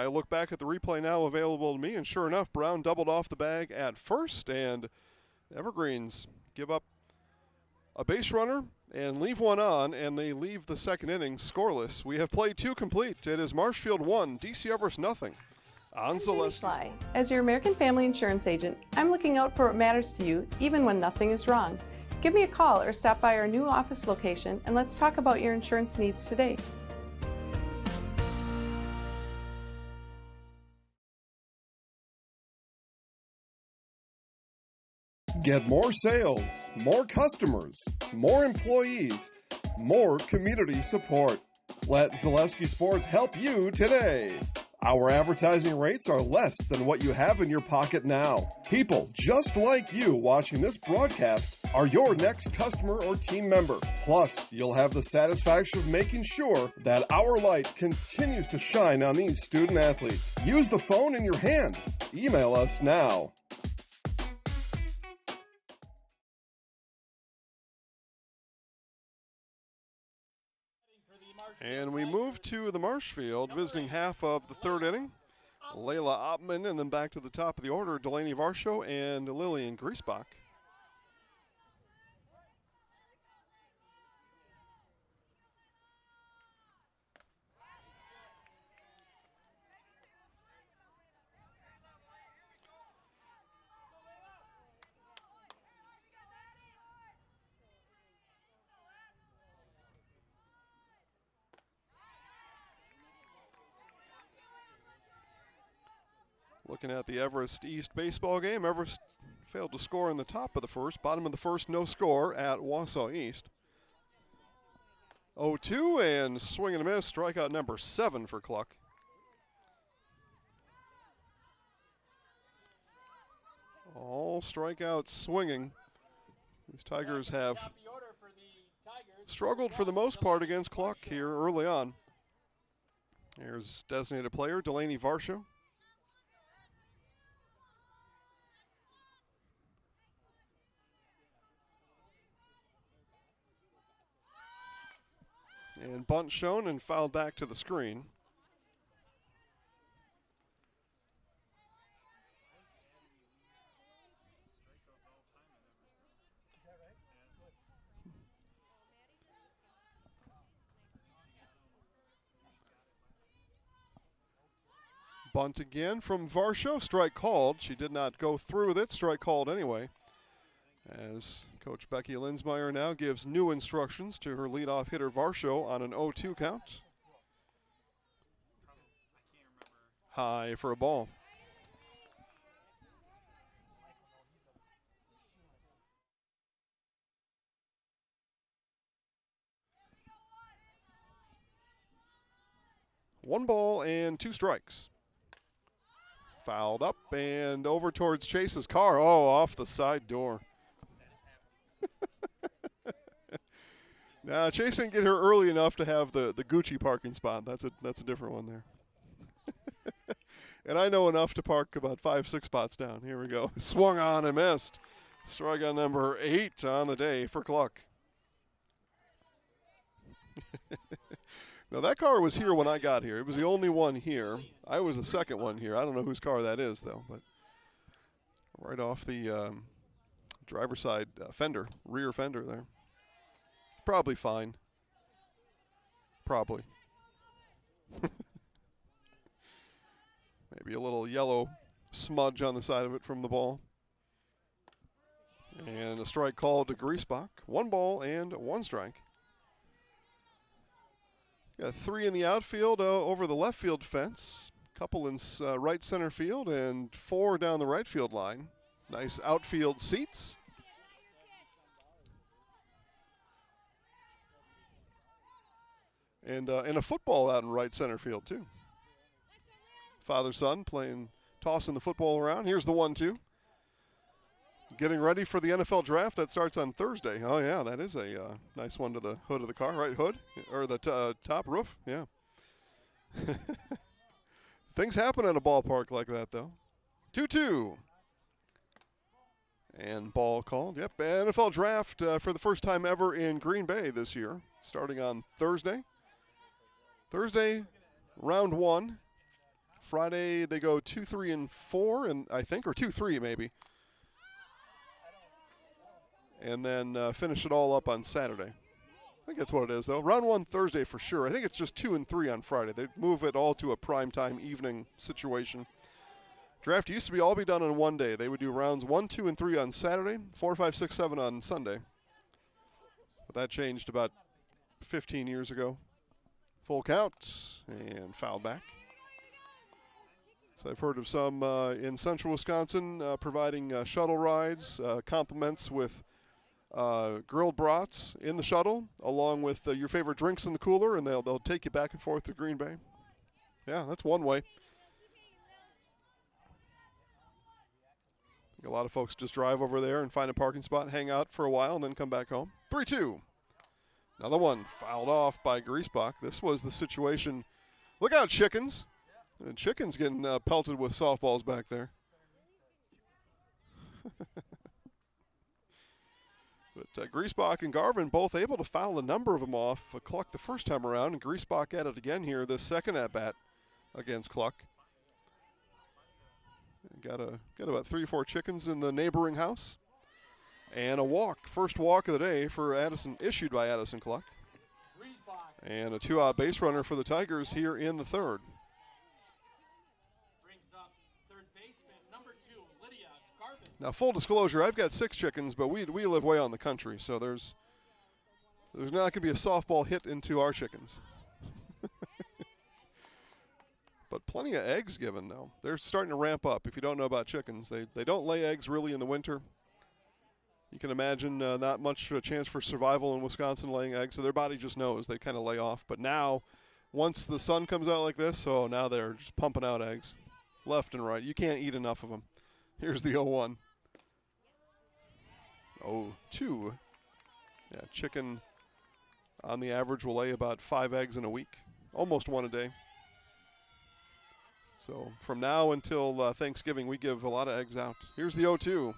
look back at the replay now available to me, and sure enough, Brown doubled off the bag at first, and the Evergreens give up a base runner and leave one on, and they leave the second inning scoreless. We have played two complete. It is Marshfield 1, DC Everest nothing. On Zaleski. As your American Family Insurance agent, I'm looking out for what matters to you, even when nothing is wrong. Give me a call or stop by our new office location, and let's talk about your insurance needs today. Get more sales, more customers, more employees, more community support. Let Zaleski Sports help you today. Our advertising rates are less than what you have in your pocket now. People just like you watching this broadcast are your next customer or team member. Plus, you'll have the satisfaction of making sure that our light continues to shine on these student athletes. Use the phone in your hand. Email us now. And we move to the Marshfield, visiting half of the third inning. Layla Oppman, and then back to the top of the order, Delaney Varsho and Lillian Griesbach. Looking at the Everest East baseball game, Everest failed to score in the top of the first. Bottom of the first, no score at Wausau East. 0-2 and swing and a miss, strikeout number 7 for Cluck. All strikeouts swinging. These Tigers have struggled for the most part against Cluck here early on. Here's designated player Delaney Varsho. And bunt shown and fouled back to the screen. Bunt again from Varsho, strike called. She did not go through with it, strike called anyway. As Coach Becky Linsmeyer now gives new instructions to her leadoff hitter Varsho on an 0-2 count. High for a ball. 1 ball and 2 strikes. Fouled up and over towards Chase's car. Oh, off the side door. Now, Chase didn't get here early enough to have the Gucci parking spot. That's a different one there. And I know enough to park about 5-6 spots down. Here we go. Swung on and missed. Strikeout number 8 on the day for Cluck. Now, that car was here when I got here. It was the only one here. I was the second one here. I don't know whose car that is, though, but right off the driver's side fender, rear fender there. Probably fine. Probably. Maybe a little yellow smudge on the side of it from the ball. And a strike called to Griesbach. 1 ball and 1 strike. Got 3 in the outfield over the left field fence. Couple in right center field and 4 down the right field line. Nice outfield seats. And a football out in right center field, too. Father-son tossing the football around. Here's the 1-2. Getting ready for the NFL draft. That starts on Thursday. Oh, yeah, that is a nice one to the hood of the car, right? Hood? Or the top roof? Yeah. Things happen at a ballpark like that, though. 2-2. And ball called. Yep, NFL draft for the first time ever in Green Bay this year, starting on Thursday. Thursday, round 1. Friday, they go 2, 3, and 4, and I think, or 2, 3 maybe. And then finish it all up on Saturday. I think that's what it is, though. Round 1 Thursday for sure. I think it's just 2 and 3 on Friday. They move it all to a primetime evening situation. Draft used to be all be done on one day. They would do rounds 1, 2, and 3 on Saturday, 4, 5, 6, 7 on Sunday. But that changed about 15 years ago. Full count and foul back. So I've heard of some in central Wisconsin providing shuttle rides, compliments with grilled brats in the shuttle, along with your favorite drinks in the cooler, and they'll take you back and forth to Green Bay. Yeah, that's one way. A lot of folks just drive over there and find a parking spot, hang out for a while, and then come back home. 3-2. Another one fouled off by Griesbach. This was the situation. Look out, Chickens. The Chickens getting pelted with softballs back there. But Griesbach and Garvin both able to foul a number of them off. Cluck the first time around, and Griesbach at it again here this second at-bat against Cluck. Got about 3 or 4 chickens in the neighboring house. And a walk, first walk of the day for Addison, issued by Addison Cluck. And a 2-out base runner for the Tigers here in the third. Now, full disclosure, I've got 6 chickens, but we live way on the country, so there's not going to be a softball hit into our chickens. But plenty of eggs given, though. They're starting to ramp up. If you don't know about chickens, they don't lay eggs really in the winter. You can imagine not much chance for survival in Wisconsin laying eggs, so their body just knows. They kind of lay off. But now, once the sun comes out like this, now they're just pumping out eggs left and right. You can't eat enough of them. Here's the 0-1. 0-2. Yeah, chicken on the average will lay about 5 eggs in a week, almost 1 a day. So from now until Thanksgiving, we give a lot of eggs out. Here's the 0-2.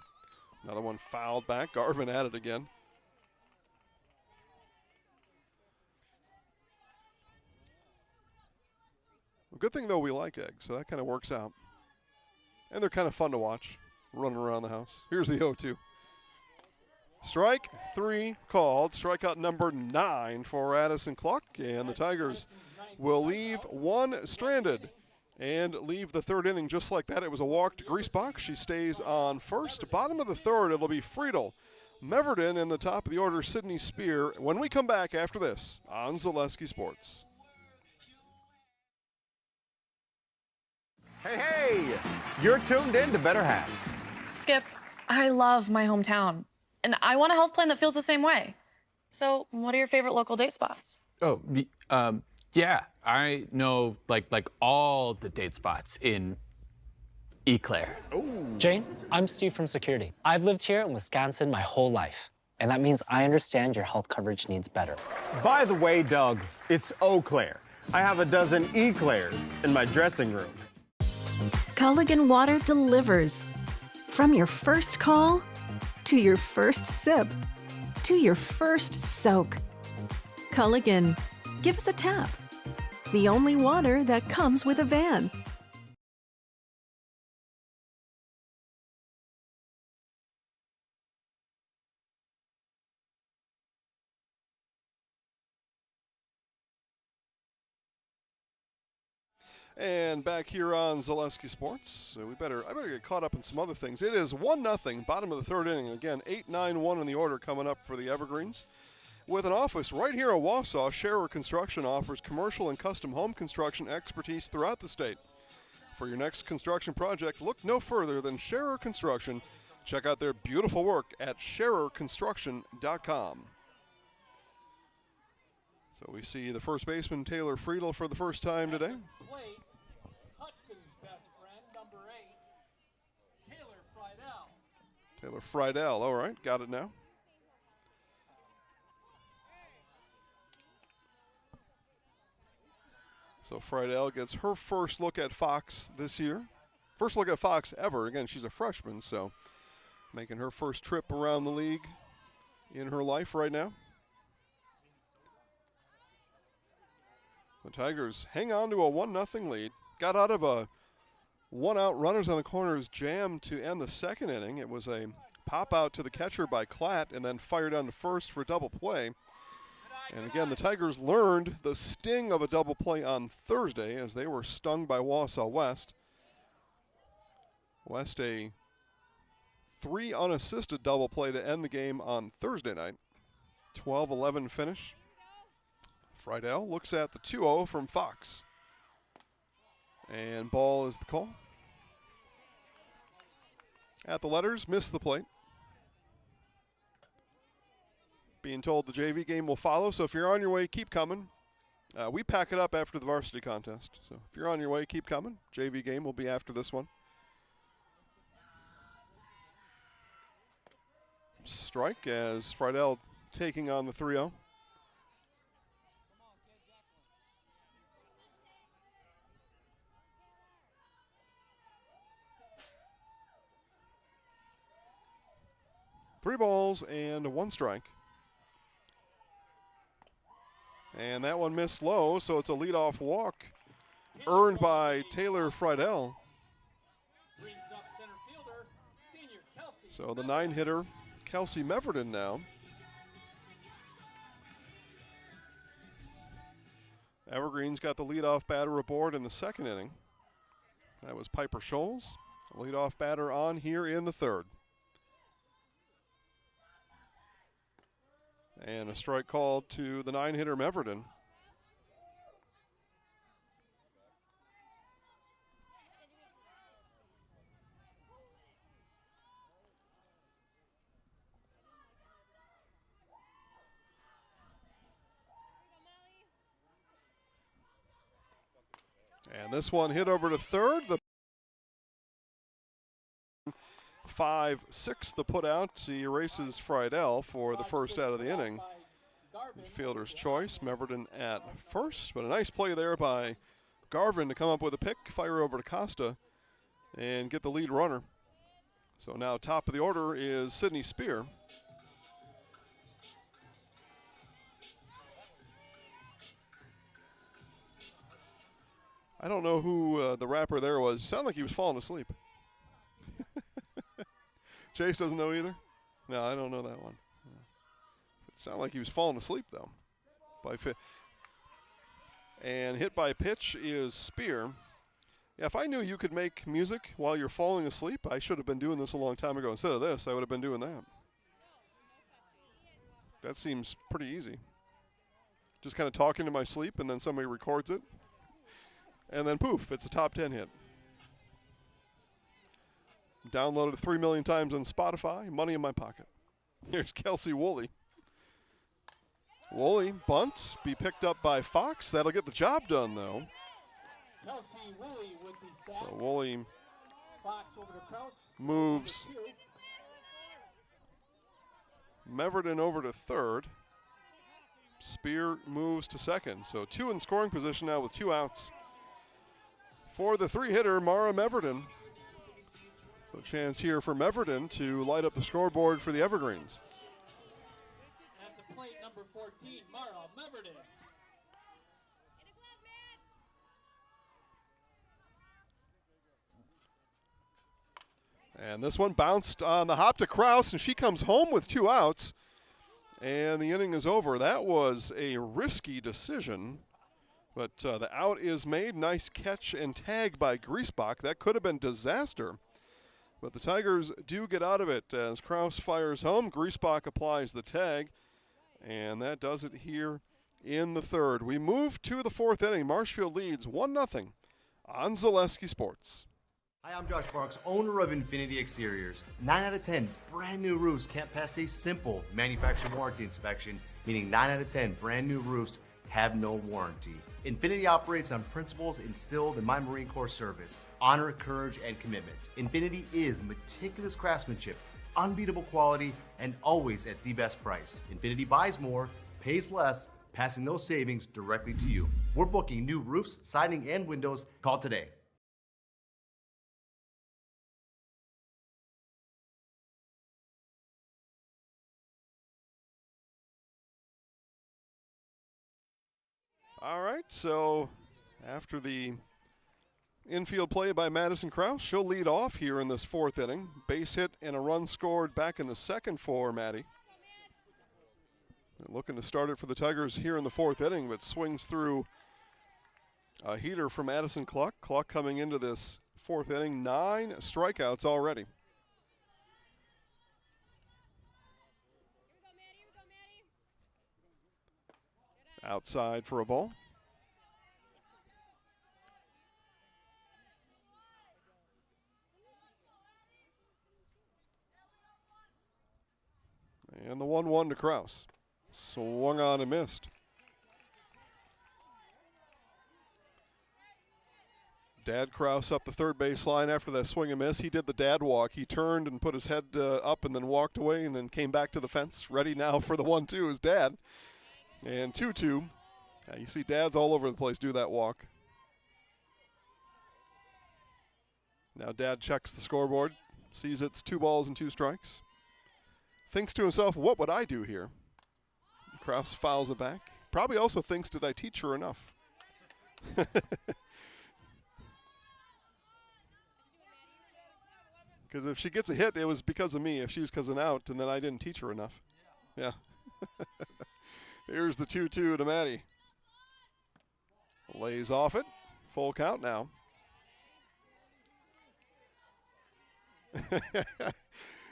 Another one fouled back. Garvin at it again. Well, good thing, though, we like eggs, so that kind of works out. And they're kind of fun to watch, running around the house. Here's the 0-2. Strike 3 called. Strikeout number 9 for Addison Cluck. And the Tigers will leave 1 stranded and leave the third inning just like that. It was a walk to Griesbach. She stays on first. Bottom of the third, it'll be Friedel, Meverden, in the top of the order, Sidney Spear. When we come back after this on Zaleski Sports. Hey, you're tuned in to Better Halves. Skip, I love my hometown, and I want a health plan that feels the same way. So what are your favorite local date spots? Oh, yeah. I know like all the date spots in Eau Claire. Jane, I'm Steve from security. I've lived here in Wisconsin my whole life, and that means I understand your health coverage needs better. By the way, Doug, it's Eau Claire. I have a dozen Eclairs in my dressing room. Culligan Water delivers. From your first call, to your first sip, to your first soak. Culligan, give us a tap. The only water that comes with a van. And back here on Zaleski Sports, I better get caught up in some other things. It is 1-0, bottom of the third inning. Again, 8-9-1 in the order coming up for the Evergreens. With an office right here in Wausau, Scherer Construction offers commercial and custom home construction expertise throughout the state. For your next construction project, look no further than Scherer Construction. Check out their beautiful work at SchererConstruction.com. So we see the first baseman, Taylor Friedel, for the first time today. Plate, Hudson's best friend, number 8, Taylor Friedel. Taylor Friedel, all right, got it now. So Friedel gets her first look at Fox this year. First look at Fox ever. Again, she's a freshman, so making her first trip around the league in her life right now. The Tigers hang on to a 1-0 lead. Got out of a one-out runners on the corners jam to end the second inning. It was a pop out to the catcher by Klatt and then fired on to first for double play. And again, the Tigers learned the sting of a double play on Thursday as they were stung by Wausau West. West a 3 unassisted double play to end the game on Thursday night. 12-11 finish. Friedel looks at the 2-0 from Fox. And ball is the call. At the letters, missed the plate. Being told the JV game will follow, so if you're on your way, keep coming. We pack it up after the varsity contest. So if you're on your way, keep coming. JV game will be after this one. Strike as Friedel taking on the 3-0. Three balls and one strike. And that one missed low, so it's a leadoff walk earned by Taylor Friedel. So the 9-hitter, Kelsey Meverden now. Evergreen's got the leadoff batter aboard in the second inning. That was Piper Scholes, leadoff batter on here in the third. And a strike called to the 9-hitter Meverden. And this one hit over to third. The 5-6 the put out. He erases Friedel for the first out of the inning. Fielder's choice, Meverden at first, but a nice play there by Garvin to come up with a pick, fire over to Costa, and get the lead runner. So now top of the order is Sidney Spear. I don't know who the rapper there was. It sounded like he was falling asleep. Chase doesn't know either? No, I don't know that one. It sounded like he was falling asleep, though. And hit by pitch is Spear. Yeah, if I knew you could make music while you're falling asleep, I should have been doing this a long time ago. Instead of this, I would have been doing that. That seems pretty easy. Just kind of talking to my sleep, and then somebody records it. And then poof, it's a top 10 hit. Downloaded 3 million times on Spotify, money in my pocket. Here's Kelsey Woolley. Woolley bunt, be picked up by Fox. That'll get the job done, though. Kelsey Woolley with the sack. So Woolley Fox over to Kraus. moves Meverton over to third. Spear moves to second. So 2 in scoring position now with 2 outs. For the 3-hitter, Mara Meverton. So chance here for Meverton to light up the scoreboard for the Evergreens. At the plate, number 14, Mara Meverton. And this one bounced on the hop to Kraus, and she comes home with 2 outs. And the inning is over. That was a risky decision, but the out is made. Nice catch and tag by Griesbach. That could have been disaster, but the Tigers do get out of it as Kraus fires home. Griesbach applies the tag, and that does it here in the third. We move to the 4th inning. Marshfield leads 1-0 on Zaleski Sports. Hi, I'm Josh Marks, owner of Infinity Exteriors. 9 out of 10 brand new roofs can't pass a simple manufacturer warranty inspection, meaning 9 out of 10 brand new roofs have no warranty. Infinity operates on principles instilled in my Marine Corps service: honor, courage, and commitment. Infinity is meticulous craftsmanship, unbeatable quality, and always at the best price. Infinity buys more, pays less, passing those savings directly to you. We're booking new roofs, siding, and windows. Call today. All right, so after the infield play by Madison Kraus, she'll lead off here in this 4th inning. Base hit and a run scored back in the second for Maddie. They're looking to start it for the Tigers here in the 4th inning, but swings through a heater from Addison Cluck. Cluck coming into this 4th inning, 9 strikeouts already. Outside for a ball. And the 1-1 to Kraus. Swung on and missed. Dad Kraus up the third base line after that swing and miss. He did the dad walk. He turned and put his head up and then walked away and then came back to the fence. Ready now for the 1-2 is Dad. And 2-2. You see dads all over the place do that walk. Now Dad checks the scoreboard, sees it's 2 balls and 2 strikes. Thinks to himself, what would I do here? Kraus fouls it back. Probably also thinks, did I teach her enough? Because if she gets a hit, it was because of me. If she's because of an out, and then I didn't teach her enough. Yeah. Here's the 2-2 to Maddie. Lays off it. Full count now.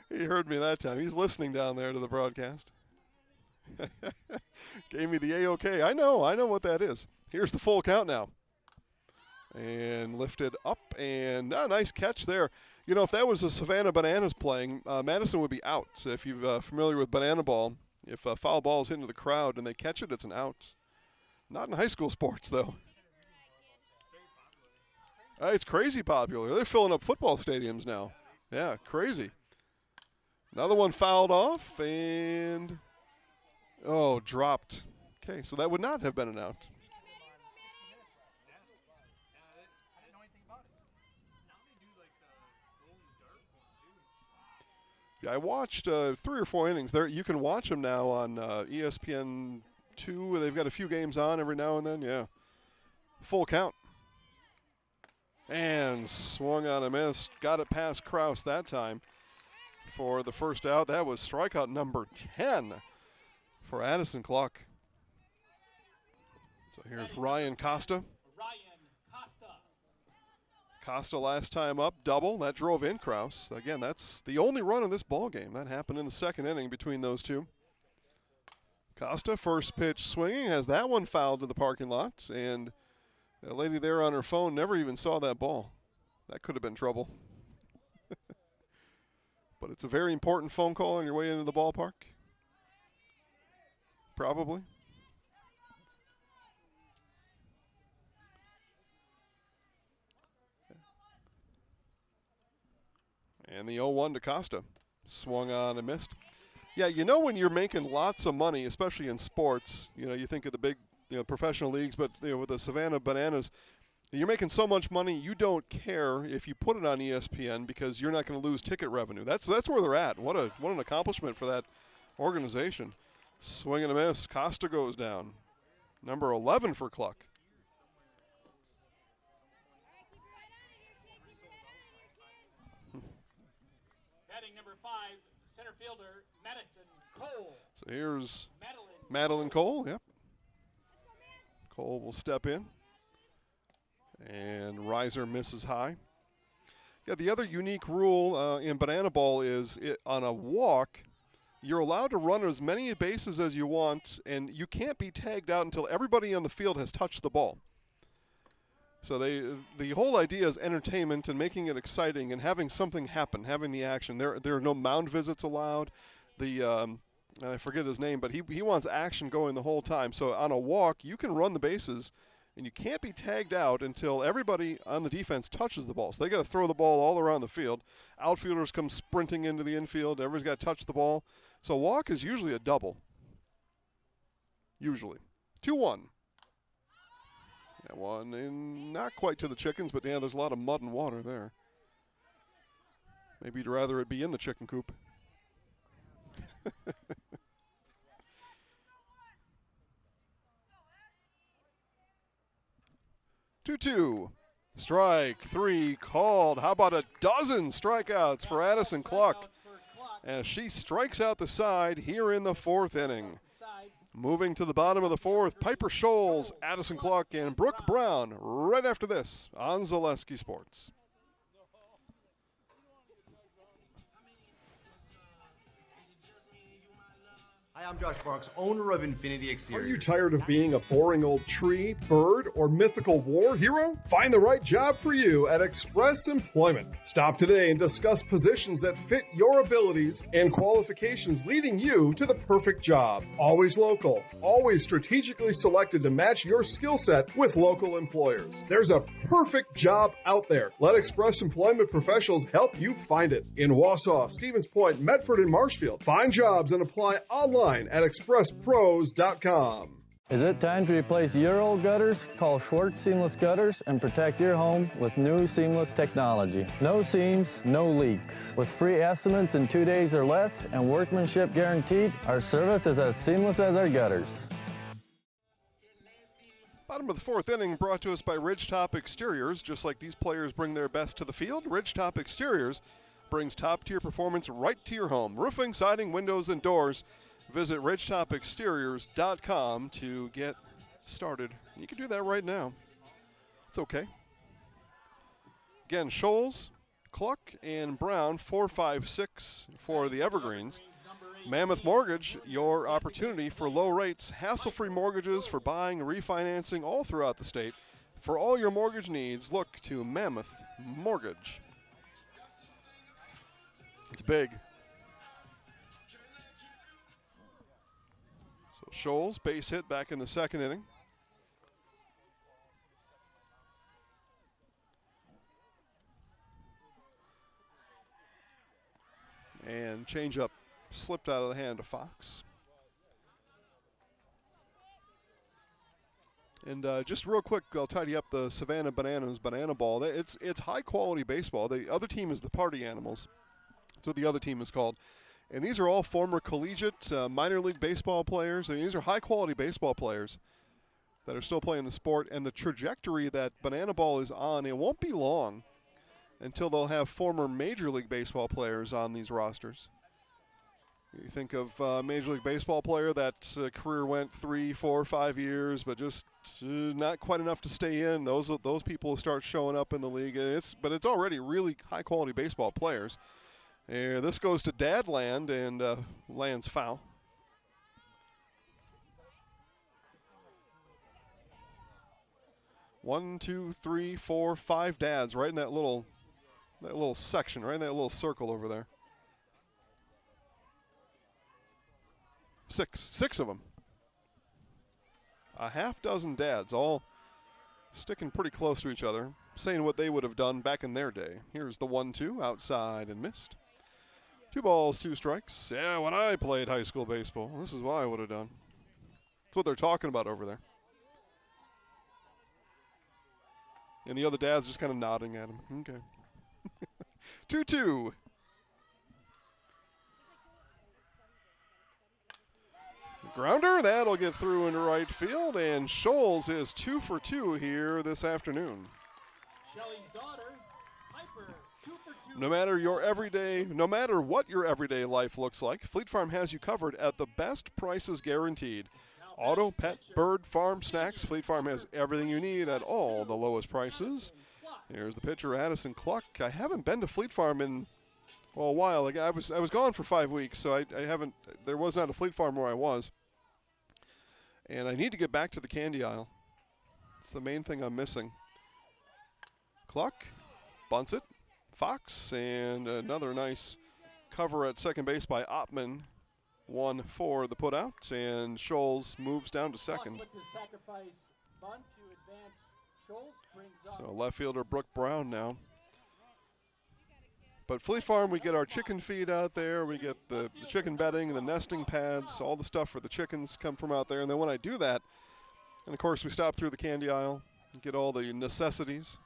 He heard me that time. He's listening down there to the broadcast. Gave me the A-OK. I know what that is. Here's the full count now. And lifted up, and a nice catch there. You know, if that was a Savannah Bananas playing, Madison would be out. So if you're familiar with banana ball, if a foul ball is into the crowd and they catch it, it's an out. Not in high school sports, though. It's crazy popular. They're filling up football stadiums now. Yeah, crazy. Another one fouled off, and, dropped. Okay, so that would not have been an out. Yeah, I watched 3 or 4 innings there. You can watch them now on ESPN2. They've got a few games on every now and then. Yeah, full count. And swung on a miss. Got it past Kraus that time for the first out. That was strikeout number 10 for Addison Cluck. So here's Ryan Costa. Costa last time up, double. That drove in Kraus. Again, that's the only run in this ball game. That happened in the second inning between those two. Costa, first pitch swinging, has that one fouled to the parking lot. And a lady there on her phone never even saw that ball. That could have been trouble. But it's a very important phone call on your way into the ballpark. Probably. And the 0-1 to Costa. Swung on and missed. Yeah, you know when you're making lots of money, especially in sports, you think of the big professional leagues, but with the Savannah Bananas, you're making so much money you don't care if you put it on ESPN because you're not going to lose ticket revenue. That's where they're at. What an accomplishment for that organization. Swing and a miss. Costa goes down. Number 11 for Cluck. Batting number 5, center fielder Madison Cole. So here's Madeline Cole. Yep. Cole will step in. And riser misses high. Yeah, the other unique rule in banana ball is on a walk, you're allowed to run as many bases as you want, and you can't be tagged out until everybody on the field has touched the ball. So the whole idea is entertainment and making it exciting and having something happen, having the action. There are no mound visits allowed. And I forget his name, but he wants action going the whole time. So on a walk, you can run the bases, and you can't be tagged out until everybody on the defense touches the ball. So they got to throw the ball all around the field. Outfielders come sprinting into the infield. Everybody's got to touch the ball. So walk is usually a double. Usually. 2-1. That one, and not quite to the chickens, but yeah, there's a lot of mud and water there. Maybe you'd rather it be in the chicken coop. 2-2. Strike 3 called. How about a dozen strikeouts for Addison Cluck as she strikes out the side here in the 4th inning. Moving to the bottom of the 4th, Piper Scholes, Addison Cluck, and Brooke Brown right after this on Zaleski Sports. Hi, I'm Josh Bronx, owner of Infinity Exteriors. Are you tired of being a boring old tree, bird, or mythical war hero? Find the right job for you at Express Employment. Stop today and discuss positions that fit your abilities and qualifications, leading you to the perfect job. Always local, always strategically selected to match your skill set with local employers. There's a perfect job out there. Let Express Employment professionals help you find it. In Wausau, Stevens Point, Medford, and Marshfield. Find jobs and apply online at expresspros.com. Is it time to replace your old gutters? Call Schwartz Seamless Gutters and protect your home with new seamless technology. No seams, no leaks. With free estimates in 2 days or less and workmanship guaranteed, our service is as seamless as our gutters. Bottom of the 4th inning brought to us by Ridgetop Exteriors. Just like these players bring their best to the field, Ridgetop Exteriors brings top-tier performance right to your home. Roofing, siding, windows, and doors. Visit ridgetopexteriors.com to get started. You can do that right now. It's okay. Again, Scholes, Cluck, and Brown, 4-5-6 for the Evergreens. Mammoth Mortgage, your opportunity for low rates, hassle-free mortgages for buying and refinancing all throughout the state. For all your mortgage needs, look to Mammoth Mortgage. It's big. So Scholes, base hit back in the 2nd inning. And changeup slipped out of the hand of Fox. And just real quick, I'll tidy up the Savannah Bananas banana ball. It's high quality baseball. The other team is the Party Animals. That's what the other team is called. And these are all former collegiate, minor league baseball players. I mean, these are high-quality baseball players that are still playing the sport. And the trajectory that banana ball is on, it won't be long until they'll have former Major League Baseball players on these rosters. You think of a Major League Baseball player that career went 3, 4, 5 years, but just not quite enough to stay in. Those people will start showing up in the league. But it's already really high-quality baseball players. This goes to Dadland, and lands foul. One, two, three, four, 5 dads right in that little section, right in that little circle over there. 6 of them. A half dozen dads, all sticking pretty close to each other. saying what they would have done back in their day. Here's the 1-2 outside and missed. 2 balls, 2 strikes. Yeah, when I played high school baseball, this is what I would have done. That's what they're talking about over there. And the other dad's just kind of nodding at him. Okay. 2-2. Grounder, that'll get through into right field, and Scholes is 2 for 2 here this afternoon. Shelley's daughter, Piper, 2 for 2. No matter what your everyday life looks like, Fleet Farm has you covered at the best prices guaranteed. Auto, pet, bird, farm, snacks. Fleet Farm has everything you need at all the lowest prices. Here's the pitcher, Addison Cluck. I haven't been to Fleet Farm in a while. Like I was gone for 5 weeks, so I haven't. There was not a Fleet Farm where I was, and I need to get back to the candy aisle. It's the main thing I'm missing. Cluck bunts it, Fox, and another nice cover at second base by Oppmann. 1 for the putout, and Scholes moves down to second. With the sacrifice bunt to advance. Scholes brings up. So left fielder Brooke Brown now. But Fleet Farm, we get our chicken feed out there. We get the chicken bedding, the nesting pads, all the stuff for the chickens come from out there. And then when I do that, and of course we stop through the candy aisle and get all the necessities.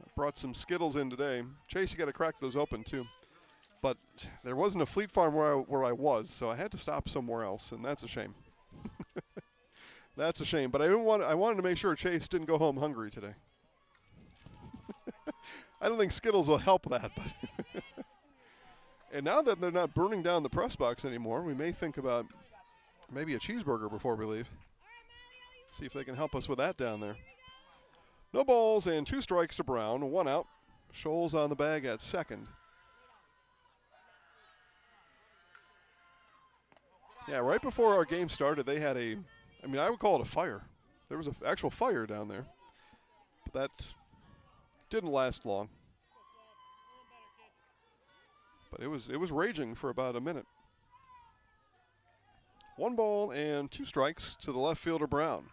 I brought some Skittles in today. Chase, you got to crack those open too. But there wasn't a Fleet Farm where I was, so I had to stop somewhere else, and that's a shame. That's a shame. But I wanted to make sure Chase didn't go home hungry today. I don't think Skittles will help that. But and now that they're not burning down the press box anymore, we may think about maybe a cheeseburger before we leave. See if they can help us with that down there. No balls and 2 strikes to Brown. 1 out. Scholes on the bag at second. Yeah, right before our game started, they had I would call it a fire. There was an actual fire down there. But that didn't last long. But it was raging for about a minute. 1 ball and 2 strikes to the left fielder Brown.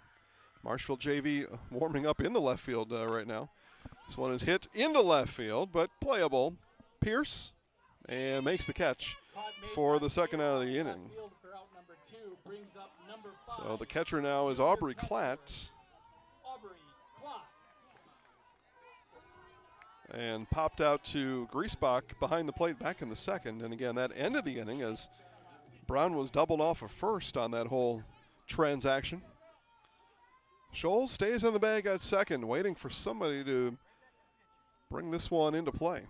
Marshfield JV warming up in the left field right now. This one is hit into left field, but playable. Pierce, and makes the catch for the second out of the inning. So the catcher now is Aubrey Klatt. And popped out to Griesbach behind the plate back in the second. And again, that ended the inning as Brown was doubled off of first on that whole transaction. Scholes stays in the bag at second, waiting for somebody to bring this one into play.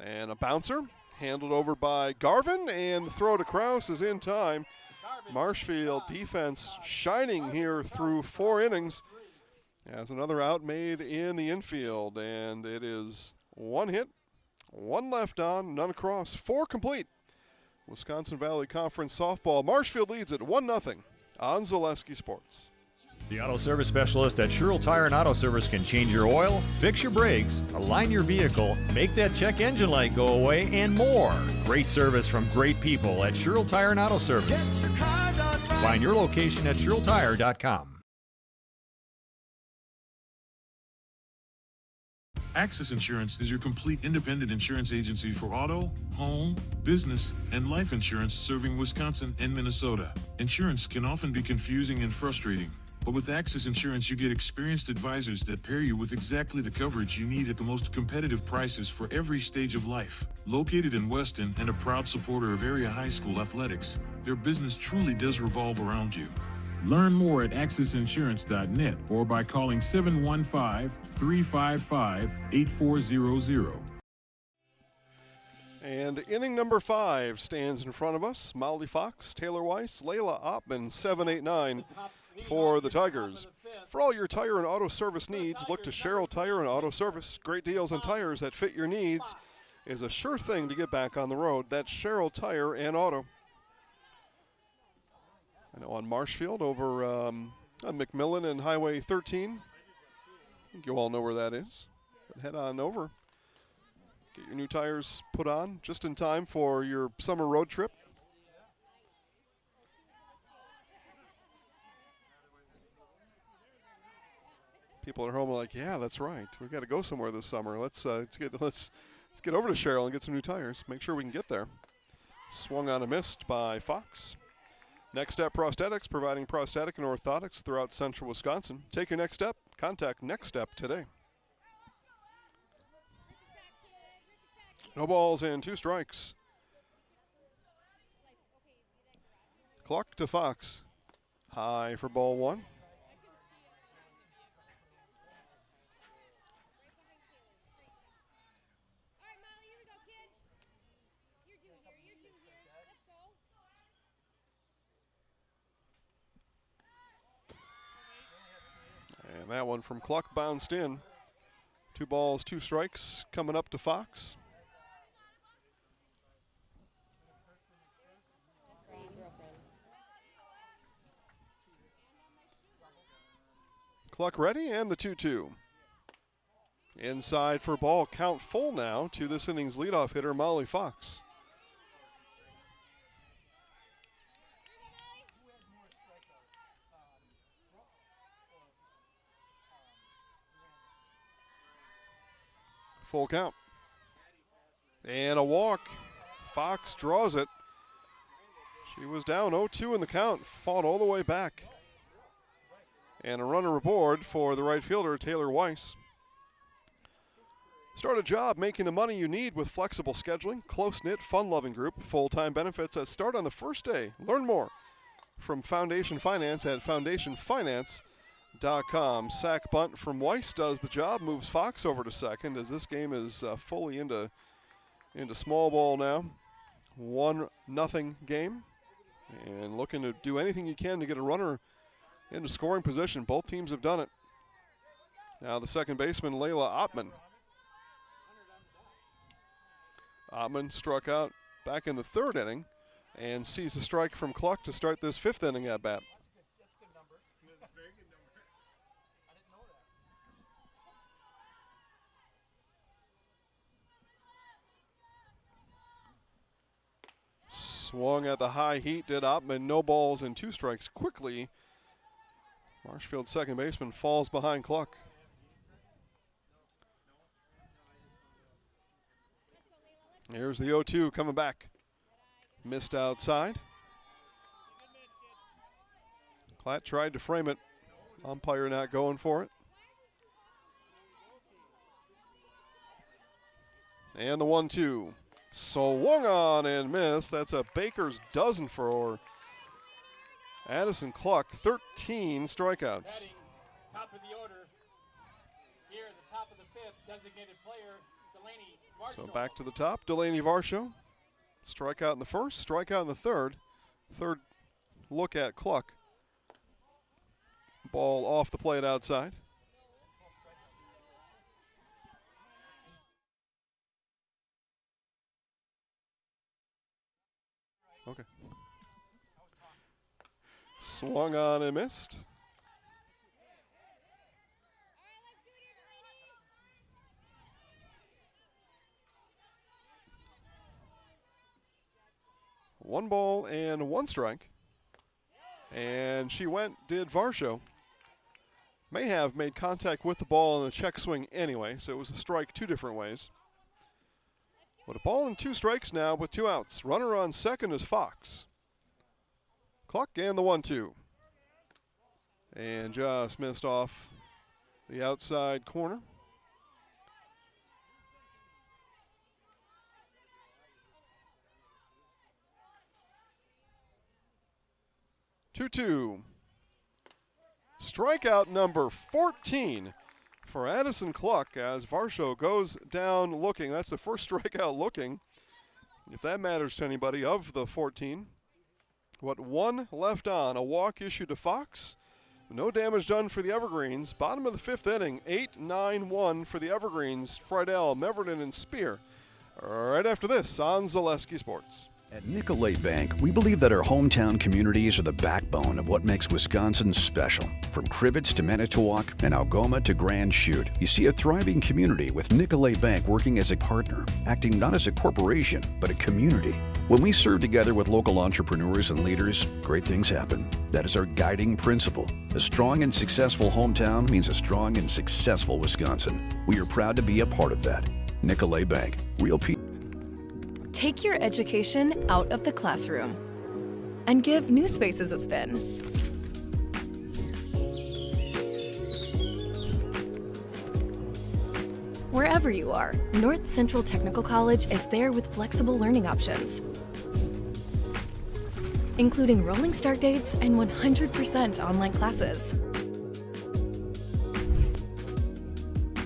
And a bouncer handled over by Garvin, and the throw to Krause is in time. Marshfield defense shining here through 4 innings. As another out made in the infield, and it is 1 hit, 1 left on, none across, 4 complete. Wisconsin Valley Conference softball. Marshfield leads it 1-0 on Zaleski Sports. The auto service specialist at Sherrill Tire and Auto Service can change your oil, fix your brakes, align your vehicle, make that check engine light go away, and more. Great service from great people at Sherrill Tire and Auto Service. Find your location at SherrillTire.com. Access Insurance is your complete independent insurance agency for auto, home, business, and life insurance serving Wisconsin and Minnesota. Insurance can often be confusing and frustrating, but with Access Insurance you get experienced advisors that pair you with exactly the coverage you need at the most competitive prices for every stage of life. Located in Weston and a proud supporter of area high school athletics, their business truly does revolve around you. Learn more at accessinsurance.net or by calling 715-355-8400. And inning number 5 stands in front of us. Molly Fox, Taylor Weiss, Layla Oppmann, 7-8-9 for the Tigers. For all your tire and auto service needs, look to Sherrill Tire and Auto Service. Great deals on tires that fit your needs is a sure thing to get back on the road. That's Sherrill Tire and Auto. I know on Marshfield over on McMillan and Highway 13. I think you all know where that is. But head on over. Get your new tires put on just in time for your summer road trip. People at home are like, yeah, that's right. We got to go somewhere this summer. Let's get over to Sherrill and get some new tires. Make sure we can get there. Swung on and missed by Fox. Next Step Prosthetics, providing prosthetic and orthotics throughout central Wisconsin. Take your next step. Contact Next Step today. No balls and 2 strikes. Cluck to Fox. High for ball 1. And that one from Cluck bounced in. 2 balls, 2 strikes coming up to Fox. Cluck ready, and the 2-2. Inside for ball, count full now to this inning's leadoff hitter, Molly Fox. Full count. And a walk. Fox draws it. She was down 0-2 in the count, fought all the way back. And a runner aboard for the right fielder, Taylor Weiss. Start a job making the money you need with flexible scheduling, close-knit, fun-loving group, full-time benefits that start on the first day. Learn more from Foundation Finance at foundationfinance.com. Sack bunt from Weiss does the job, moves Fox over to second as this game is fully into small ball now. 1-0 game, and looking to do anything you can to get a runner into scoring position. Both teams have done it. Now the second baseman, Layla Ottman. Ottman struck out back in the 3rd inning and sees a strike from Cluck to start this 5th inning at bat. Swung at the high heat, did Ottman. No balls and 2 strikes quickly. Marshfield second baseman falls behind Cluck. Here's the 0-2 coming back. Missed outside. Klatt tried to frame it. Umpire not going for it. And the 1-2. Swung on and missed. That's a baker's dozen for Addison Cluck. 13 strikeouts. Top of the order. Here at the top of the 5th, designated player, Delaney Varsho. So back to the top, Delaney Varsho. Strikeout in the 1st, strikeout in the 3rd. 3rd look at Cluck. Ball off the plate outside. Okay. Swung on and missed. One ball and 1 strike. And she did Varsho. May have made contact with the ball in the check swing anyway, so it was a strike 2 different ways. But a ball and 2 strikes now with 2 outs. Runner on second is Fox. Cluck and the 1-2. And just missed off the outside corner. Two. Strikeout number 14 for Addison Cluck as Varsho goes down looking. That's the first strikeout looking, if that matters to anybody, of the 14. 1 left on. A walk issued to Fox. No damage done for the Evergreens. Bottom of the 5th inning, 8-9-1 for the Evergreens. Friedel, Meverton, and Spear. Right after this on Zaleski Sports. At Nicolay Bank, we believe that our hometown communities are the backbone of what makes Wisconsin special. From Crivets to Manitowoc and Algoma to Grand Chute, you see a thriving community with Nicolay Bank working as a partner, acting not as a corporation, but a community. When we serve together with local entrepreneurs and leaders, great things happen. That is our guiding principle. A strong and successful hometown means a strong and successful Wisconsin. We are proud to be a part of that. Nicolay Bank, real people. Take your education out of the classroom and give new spaces a spin. Wherever you are, North Central Technical College is there with flexible learning options, including rolling start dates and 100% online classes.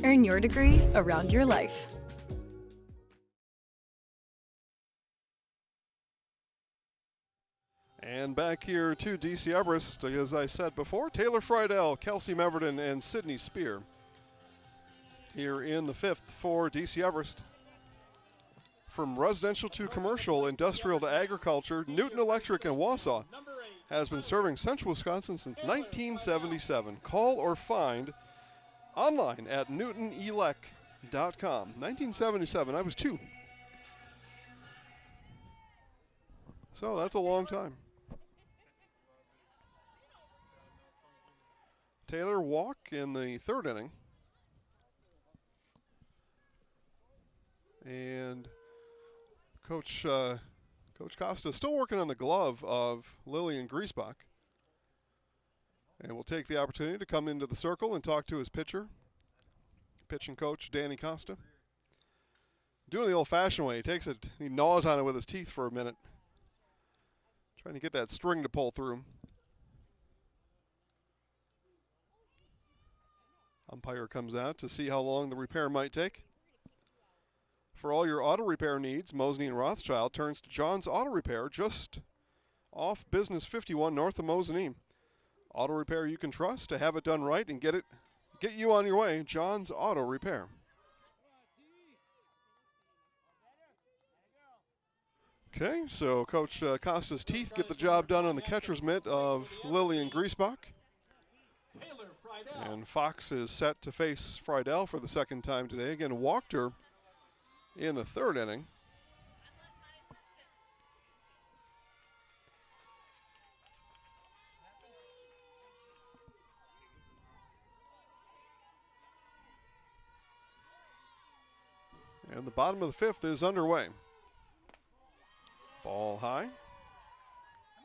Earn your degree around your life. And back here to DC Everest, as I said before, Taylor Friedel, Kelsey Meverton, and Sydney Spear here in the 5th for DC Everest. From residential to commercial, industrial to agriculture, Newton Electric in Wausau has been serving central Wisconsin since 1977. Call or find online at newtonelec.com. 1977, I was 2. So that's a long time. Taylor walk in the 3rd inning. And Coach Costa is still working on the glove of Lillian Griesbach. And we'll take the opportunity to come into the circle and talk to his pitching coach, Danny Costa. Doing it the old-fashioned way. He gnaws on it with his teeth for a minute. Trying to get that string to pull through. Umpire comes out to see how long the repair might take. For all your auto repair needs, Mosney and Rothschild turns to John's Auto Repair just off Business 51 north of Mosney. Auto repair you can trust to have it done right and get you on your way. John's Auto Repair. Okay, so Coach Costa's teeth get the job done on the catcher's mitt of Lillian Griesbach. And Fox is set to face Friedel for the 2nd time today. Again, walked her in the 3rd inning. And the bottom of the 5th is underway. Ball high. Come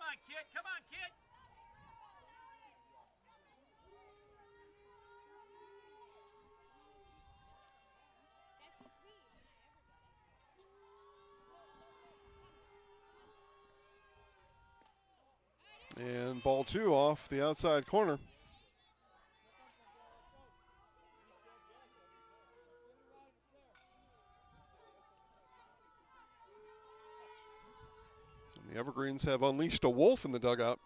on, kid. Come on, kid. And ball 2 off the outside corner. And the Evergreens have unleashed a wolf in the dugout.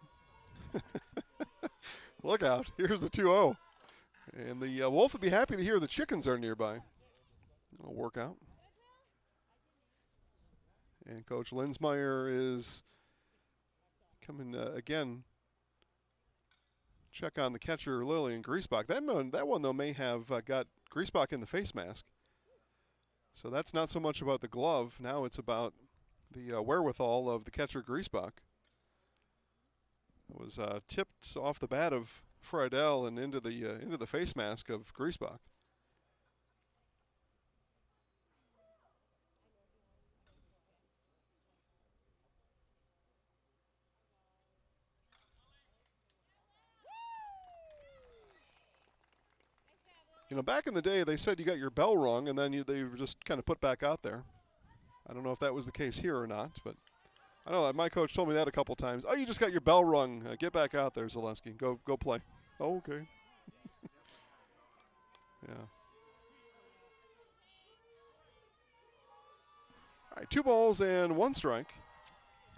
Look out, here's the 2-0. And the wolf would be happy to hear the chickens are nearby. It'll work out. And Coach Linsmeyer is coming again. Check on the catcher, Lillian Griesbach. That one, though, may have got Griesbach in the face mask. So that's not so much about the glove. Now it's about the wherewithal of the catcher, Griesbach. It was tipped off the bat of Friedel and into the face mask of Griesbach. You know, back in the day, they said you got your bell rung, and then they were just kind of put back out there. I don't know if that was the case here or not, but I know my coach told me that a couple times. Oh, you just got your bell rung. Get back out there, Zaleski. Go play. Oh, okay. Yeah. All right, 2 balls and 1 strike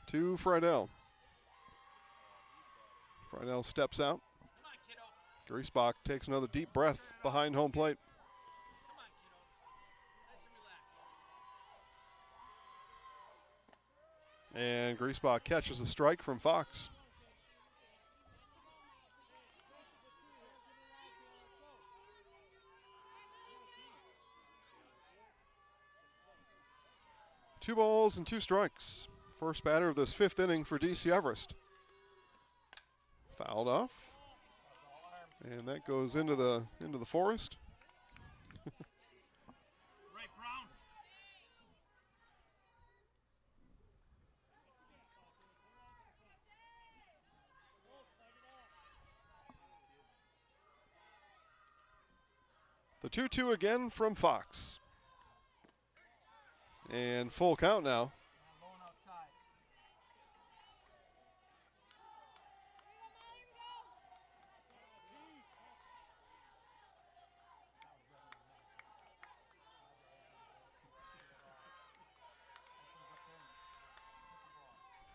to Friedel. Friedel steps out. Griesbach takes another deep breath behind home plate. And Griesbach catches a strike from Fox. Two balls and 2 strikes. First batter of this 5th inning for DC Everest. Fouled off. And that goes into the forest. Right, Brown. The 2-2 again from Fox. And full count now.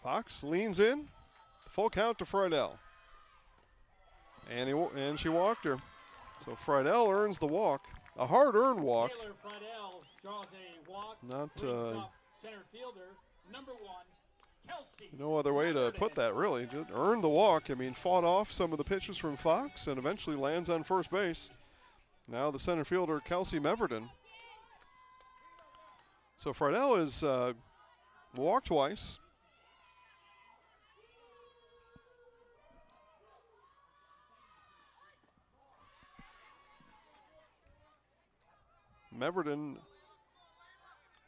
Fox leans in. Full count to Friedel. And she walked her. So Friedel earns the walk. A hard-earned walk. Taylor Friedel draws a walk. Not Center fielder, number 1, Kelsey. no other way to put that, really. Did earn the walk. I mean, fought off some of the pitches from Fox and eventually lands on first base. Now the center fielder, Kelsey Meverden. So Friedel is walked twice. Meverden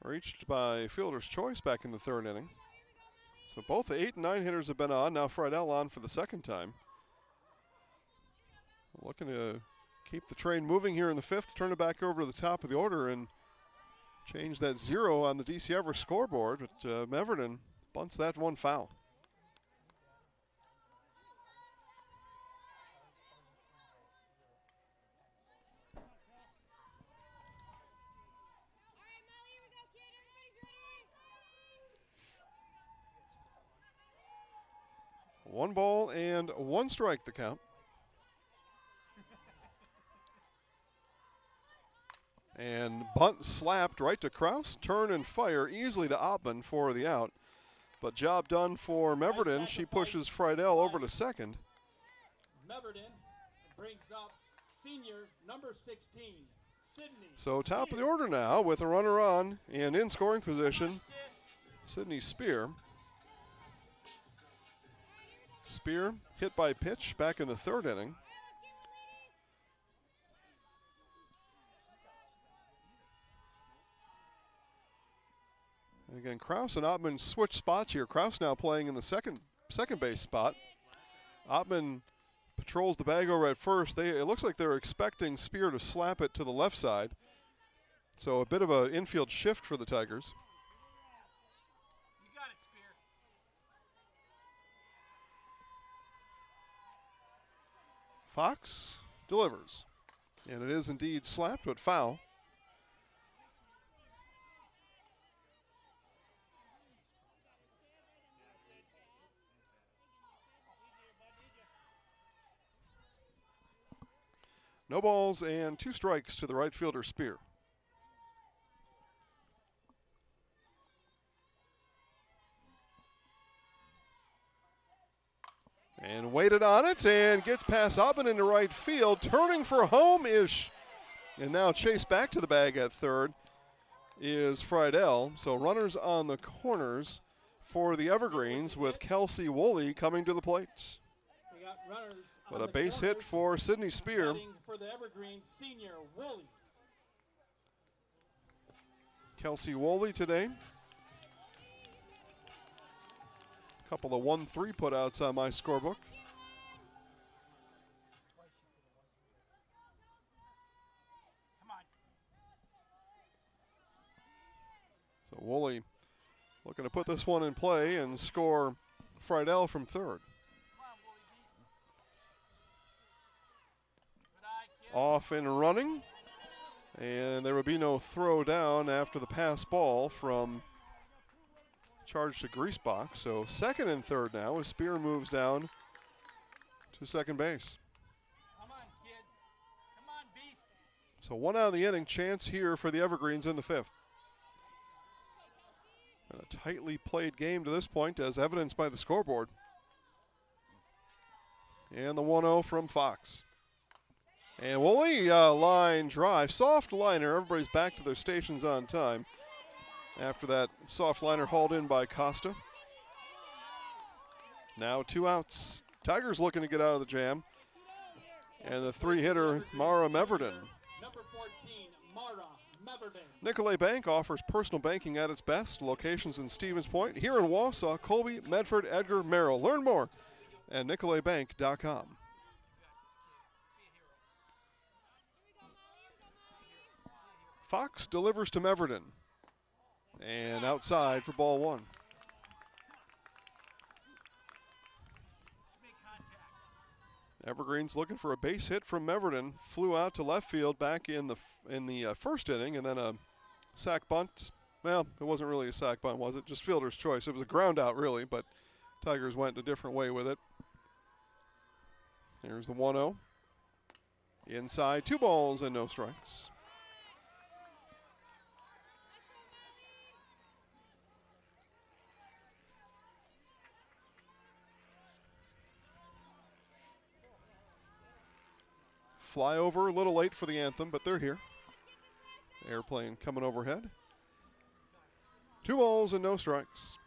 reached by fielder's choice back in the third inning. So both the 8 and 9 hitters have been on. Now Friedel on for the second time. Looking to keep the train moving here in the fifth, turn it back over to the top of the order and change that 0 on the DC Everest scoreboard. But Meverden bunts that one foul. One ball and one strike the count. And bunt slapped right to Kraus. Turn and fire easily to Oppmann for the out. But job done for Meverden. She pushes Friedel over to second. Meverden brings up senior number 16, Sydney. So top of the order now with a runner on and in scoring position, Sydney Spear. Spear hit by pitch back in the third inning. And again, Kraus and Oppmann switch spots here. Kraus now playing in the second base spot. Oppmann patrols the bag over at first. It looks like they're expecting Spear to slap it to the left side. So a bit of an infield shift for the Tigers. Fox delivers. And it is indeed slapped, but foul. No balls and 2 strikes to the right fielder, Spear. And waited on it and gets past Oppmann into right field. Turning for home-ish. And now chased back to the bag at third is Friedel. So runners on the corners for the Evergreens with Kelsey Woolley coming to the plate. We got runners But a base hit for Sydney Spear. For the Evergreens, senior Woolley. Kelsey Woolley today. Couple of 1-3 putouts on my scorebook. So Woolley looking to put this one in play and score Friedel from third. Off and running. And there would be no throw down after the pass ball from charge to Griesbach. So second and third now as Spear moves down to second base. Come on, kid. Come on, beast. So 1 out of the inning, chance here for the Evergreens in the fifth. And a tightly played game to this point as evidenced by the scoreboard. And the 1-0 from Fox. And Woolley line drive, soft liner. Everybody's back to their stations on time after that soft liner hauled in by Costa. Now 2 outs. Tigers looking to get out of the jam. And the 3-hitter, Mara Meverden. Number 14, Mara Meverden. Nicolay Bank offers personal banking at its best. Locations in Stevens Point, here in Wausau, Colby, Medford, Edgar, Merrill. Learn more at nicolaybank.com. Fox delivers to Meverden. And outside for ball 1. Evergreen's looking for a base hit from Meverden. Flew out to left field back in the first inning, and then a sac bunt. Well, it wasn't really a sac bunt, was it? Just fielder's choice. It was a ground out, really, but Tigers went a different way with it. Here's the 1-0. Inside, 2 balls and no strikes. Flyover, a little late for the anthem, but they're here. Airplane coming overhead. 2 balls and no strikes.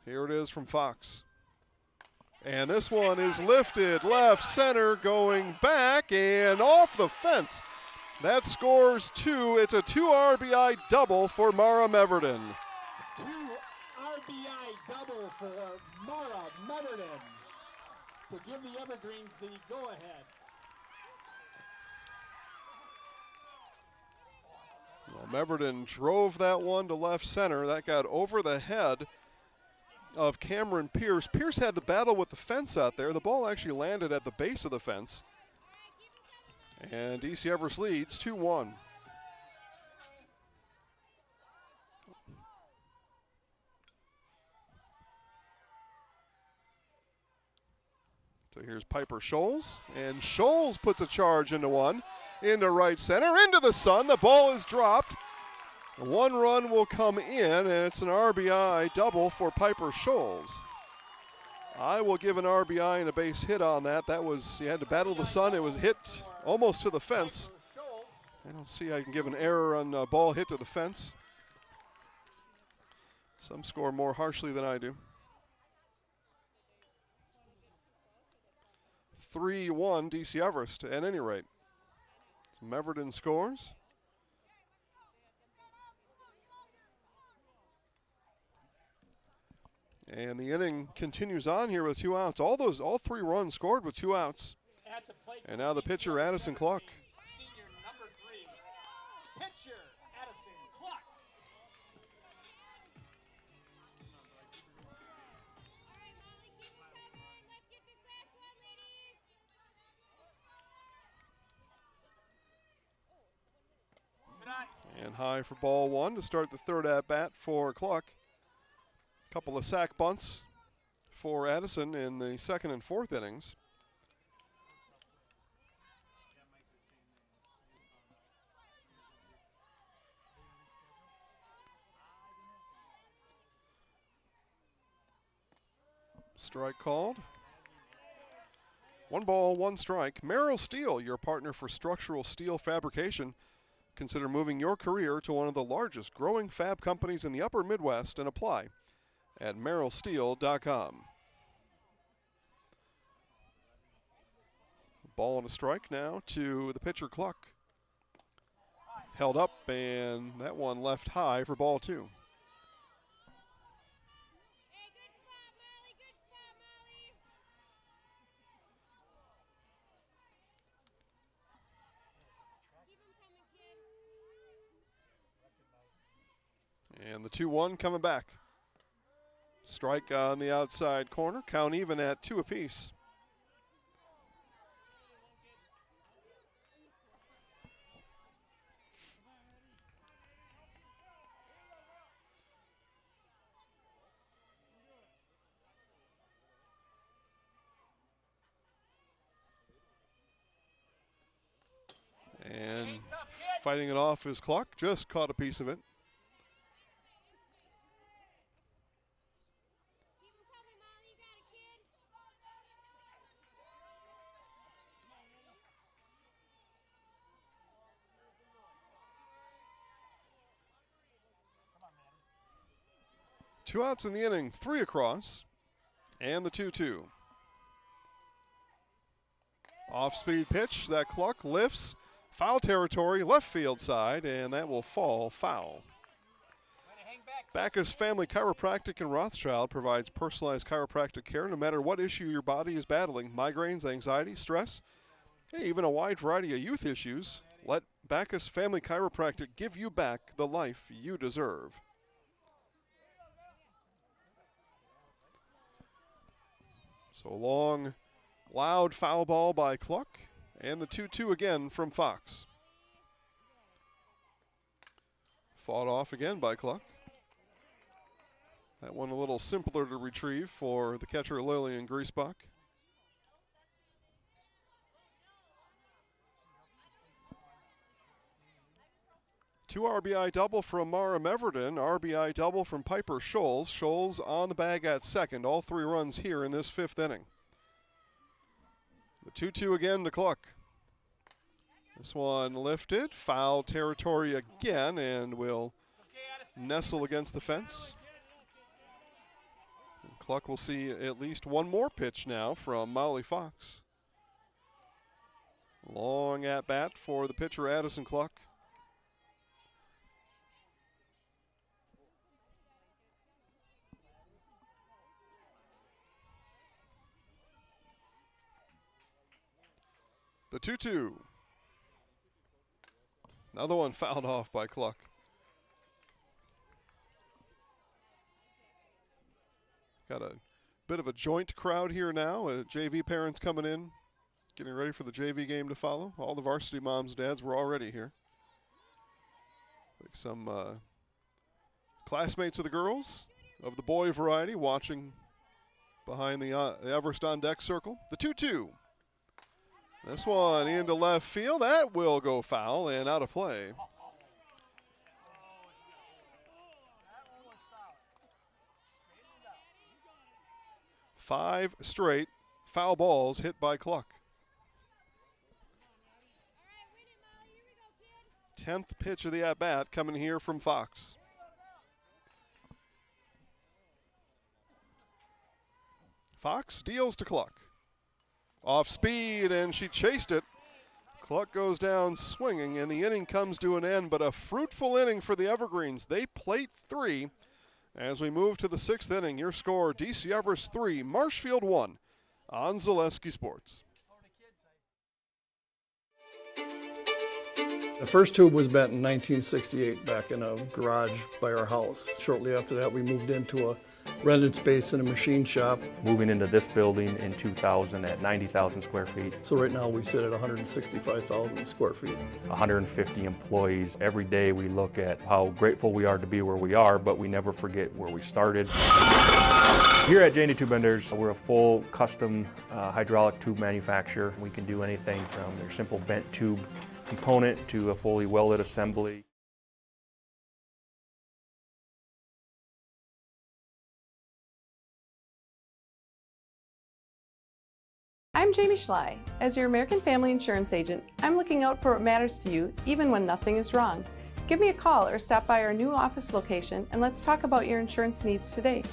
Here it is from Fox. And this one is lifted left center, going back and off the fence. That scores 2. It's a 2 RBI double for Mara Meverden. 2 RBI double for Mara Meverden to give the Evergreens the go-ahead. Well, Meverden drove that one to left center. That got over the head of Cameron Pierce. Pierce had to battle with the fence out there. The ball actually landed at the base of the fence. And DC Everest leads 2-1. So here's Piper Scholes, and Scholes puts a charge into one, into right center, into the sun. The ball is dropped. 1 run will come in, and it's an RBI double for Piper Scholes. I will give an RBI and a base hit on that. That was, he had to battle the sun. It was hit almost to the fence. I don't see I can give an error on a ball hit to the fence. Some score more harshly than I do. 3-1 DC Everest at any rate. Meverden scores. And the inning continues on here with 2 outs. All 3 runs scored with 2 outs. And now the pitcher, Addison Cluck. Senior number 3, pitcher Addison Cluck. And high for ball 1 to start the 3rd at-bat for Cluck. Couple of sac bunts for Addison in the 2nd and 4th innings. Strike called. 1 ball, 1 strike. Merrill Steel, your partner for structural steel fabrication. Consider moving your career to one of the largest growing fab companies in the upper Midwest and apply at merrillsteel.com. Ball and a strike now to the pitcher Cluck. Held up, and that one left high for ball 2. And the 2-1 coming back. Strike on the outside corner. Count even at 2 apiece. And fighting it off is Cluck. Just caught a piece of it. Two outs in the inning, 3 across, and the 2-2. Off-speed pitch, that Cluck lifts, foul territory, left field side, and that will fall foul. Backus Family Chiropractic in Rothschild provides personalized chiropractic care no matter what issue your body is battling. Migraines, anxiety, stress, hey, even a wide variety of youth issues. Let Backus Family Chiropractic give you back the life you deserve. So long, loud foul ball by Cluck, and the 2-2 again from Fox. Fought off again by Cluck. That one a little simpler to retrieve for the catcher Lillian Griesbach. Two RBI double from Mara Meverden, RBI double from Piper Scholes. Scholes on the bag at second. All 3 runs here in this 5th inning. The 2-2 again to Cluck. This one lifted, foul territory again, and will nestle against the fence. And Cluck will see at least one more pitch now from Molly Fox. Long at bat for the pitcher Addison Cluck. The 2-2. Another one fouled off by Cluck. Got a bit of a joint crowd here now. JV parents coming in, getting ready for the JV game to follow. All the varsity moms and dads were already here. Like some classmates of the girls of the boy variety watching behind the Everest on deck circle. The 2-2. This one into left field. That will go foul and out of play. Five straight foul balls hit by Cluck. 10th pitch of the at-bat coming here from Fox. Fox deals to Cluck. Off speed, and she chased it. Cluck goes down swinging, and the inning comes to an end, but a fruitful inning for the Evergreens. They plate 3 as we move to the 6th inning. Your score, DC Everest 3, Marshfield 1 on Zaleski Sports. The first tube was bent in 1968 back in a garage by our house. Shortly after that, we moved into a rented space in a machine shop. Moving into this building in 2000 at 90,000 square feet. So right now we sit at 165,000 square feet. 150 employees. Every day we look at how grateful we are to be where we are, but we never forget where we started. Here at J&D Tube Benders, we're a full custom hydraulic tube manufacturer. We can do anything from your simple bent tube component to a fully welded assembly. I'm Jamie Schley. As your American Family Insurance agent, I'm looking out for what matters to you, even when nothing is wrong. Give me a call or stop by our new office location and let's talk about your insurance needs today.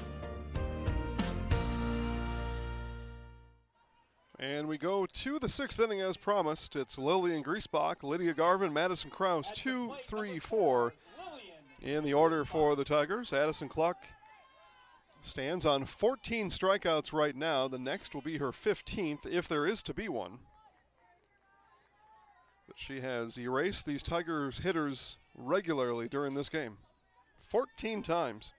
And we go to the 6th inning as promised. It's Lillian Griesbach, Lydia Garvin, Madison Kraus, 2, 3, 4 in the order for the Tigers. Addison Cluck stands on 14 strikeouts right now. The next will be her 15th, if there is to be one. But she has erased these Tigers hitters regularly during this game. 14 times.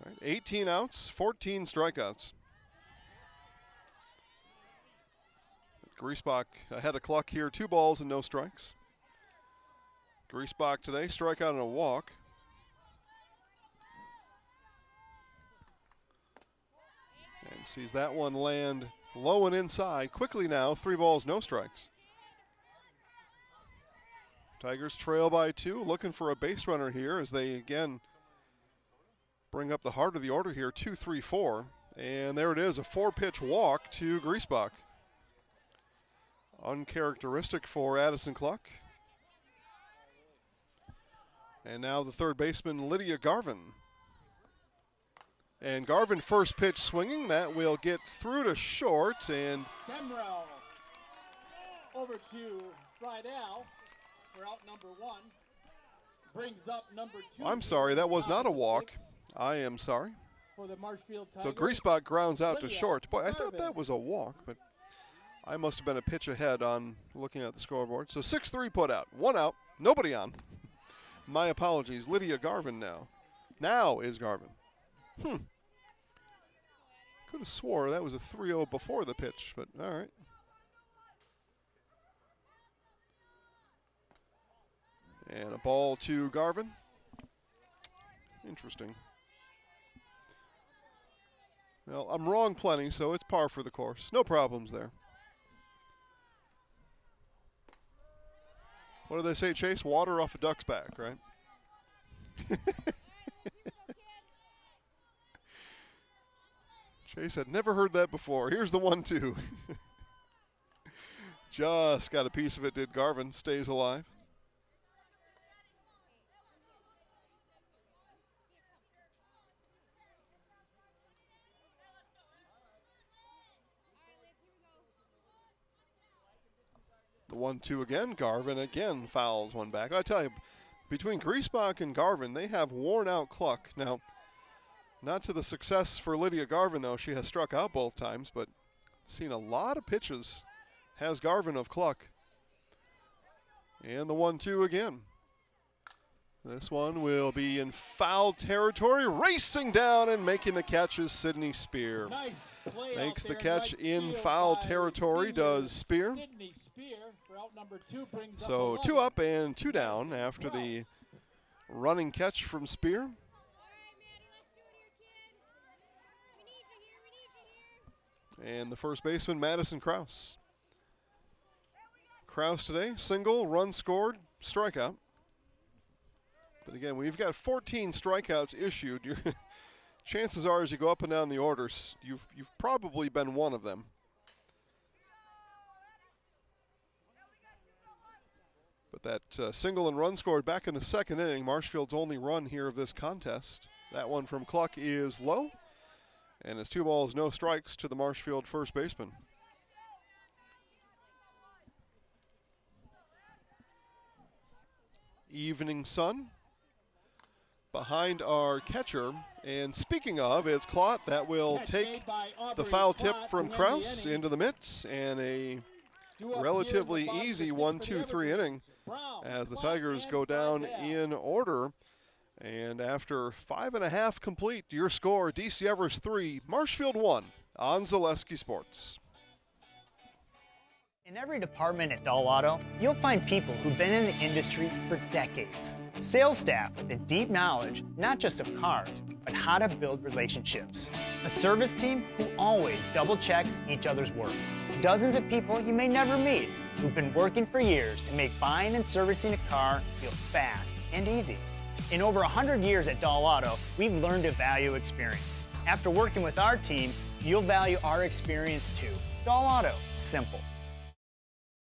All right, 18 outs, 14 strikeouts. Griesbach ahead of Cluck here, 2 balls and no strikes. Griesbach today, strikeout and a walk. And sees that one land low and inside. Quickly now, 3 balls, no strikes. Tigers trail by 2, looking for a base runner here as they again bring up the heart of the order here, 2, 3, 4. And there it is, a 4-pitch walk to Griesbach. Uncharacteristic for Addison Cluck. And now the third baseman, Lydia Garvin. And Garvin first pitch swinging. That will get through to short. And Semrel over to Friedel for out number 1. Brings up number 2. I'm sorry, that was not a walk. I am sorry. For the Marshfield Tigers. So Griesbach grounds out to Lydia short. Boy, I thought Garvin. that was a walk, but I must have been a pitch ahead on looking at the scoreboard. So 6-3 put out. 1 out. Nobody on. My apologies. Lydia Garvin now. Now is Garvin. Could have swore that was a 3-0 before the pitch, but all right. And a ball to Garvin. Interesting. Well, I'm wrong plenty, so it's par for the course. No problems there. What do they say, Chase? Water off a duck's back, right? Chase had never heard that before. Here's the 1-2. Just got a piece of it, did Garvin. Stays alive. The 1-2 again. Garvin again fouls one back. I tell you, between Griesbach and Garvin, they have worn out Cluck. Now, not to the success for Lydia Garvin, though. She has struck out both times, but seen a lot of pitches has Garvin of Cluck. And the 1-2 again. This one will be in foul territory. Racing down and making the catch is Sydney Spear. Nice play Makes out the there catch right in field foul by territory, senior does Spear. Sydney Spear for out number 2 brings So up 2 11. up and 2 down after the running catch from Spear. And the first baseman, Madison Kraus. Kraus today, single, run scored, strikeout. But again, when you've got 14 strikeouts issued, chances are as you go up and down the orders, you've probably been one of them. But that single and run scored back in the second inning, Marshfield's only run here of this contest. That one from Cluck is low. And it's 2 balls, no strikes to the Marshfield first baseman. Evening sun behind our catcher. And speaking of, it's Klott that will take the foul tip from Kraus into the mitts, and a relatively easy 1-2-3 inning as the Tigers go down in order. And after 5.5 complete, your score, DC Everest 3, Marshfield 1 on Zaleski Sports. In every department at Dahl Auto, you'll find people who've been in the industry for decades. Sales staff with a deep knowledge, not just of cars, but how to build relationships. A service team who always double checks each other's work. Dozens of people you may never meet who've been working for years to make buying and servicing a car feel fast and easy. In over 100 years at Dahl Auto, we've learned to value experience. After working with our team, you'll value our experience too. Dahl Auto, simple.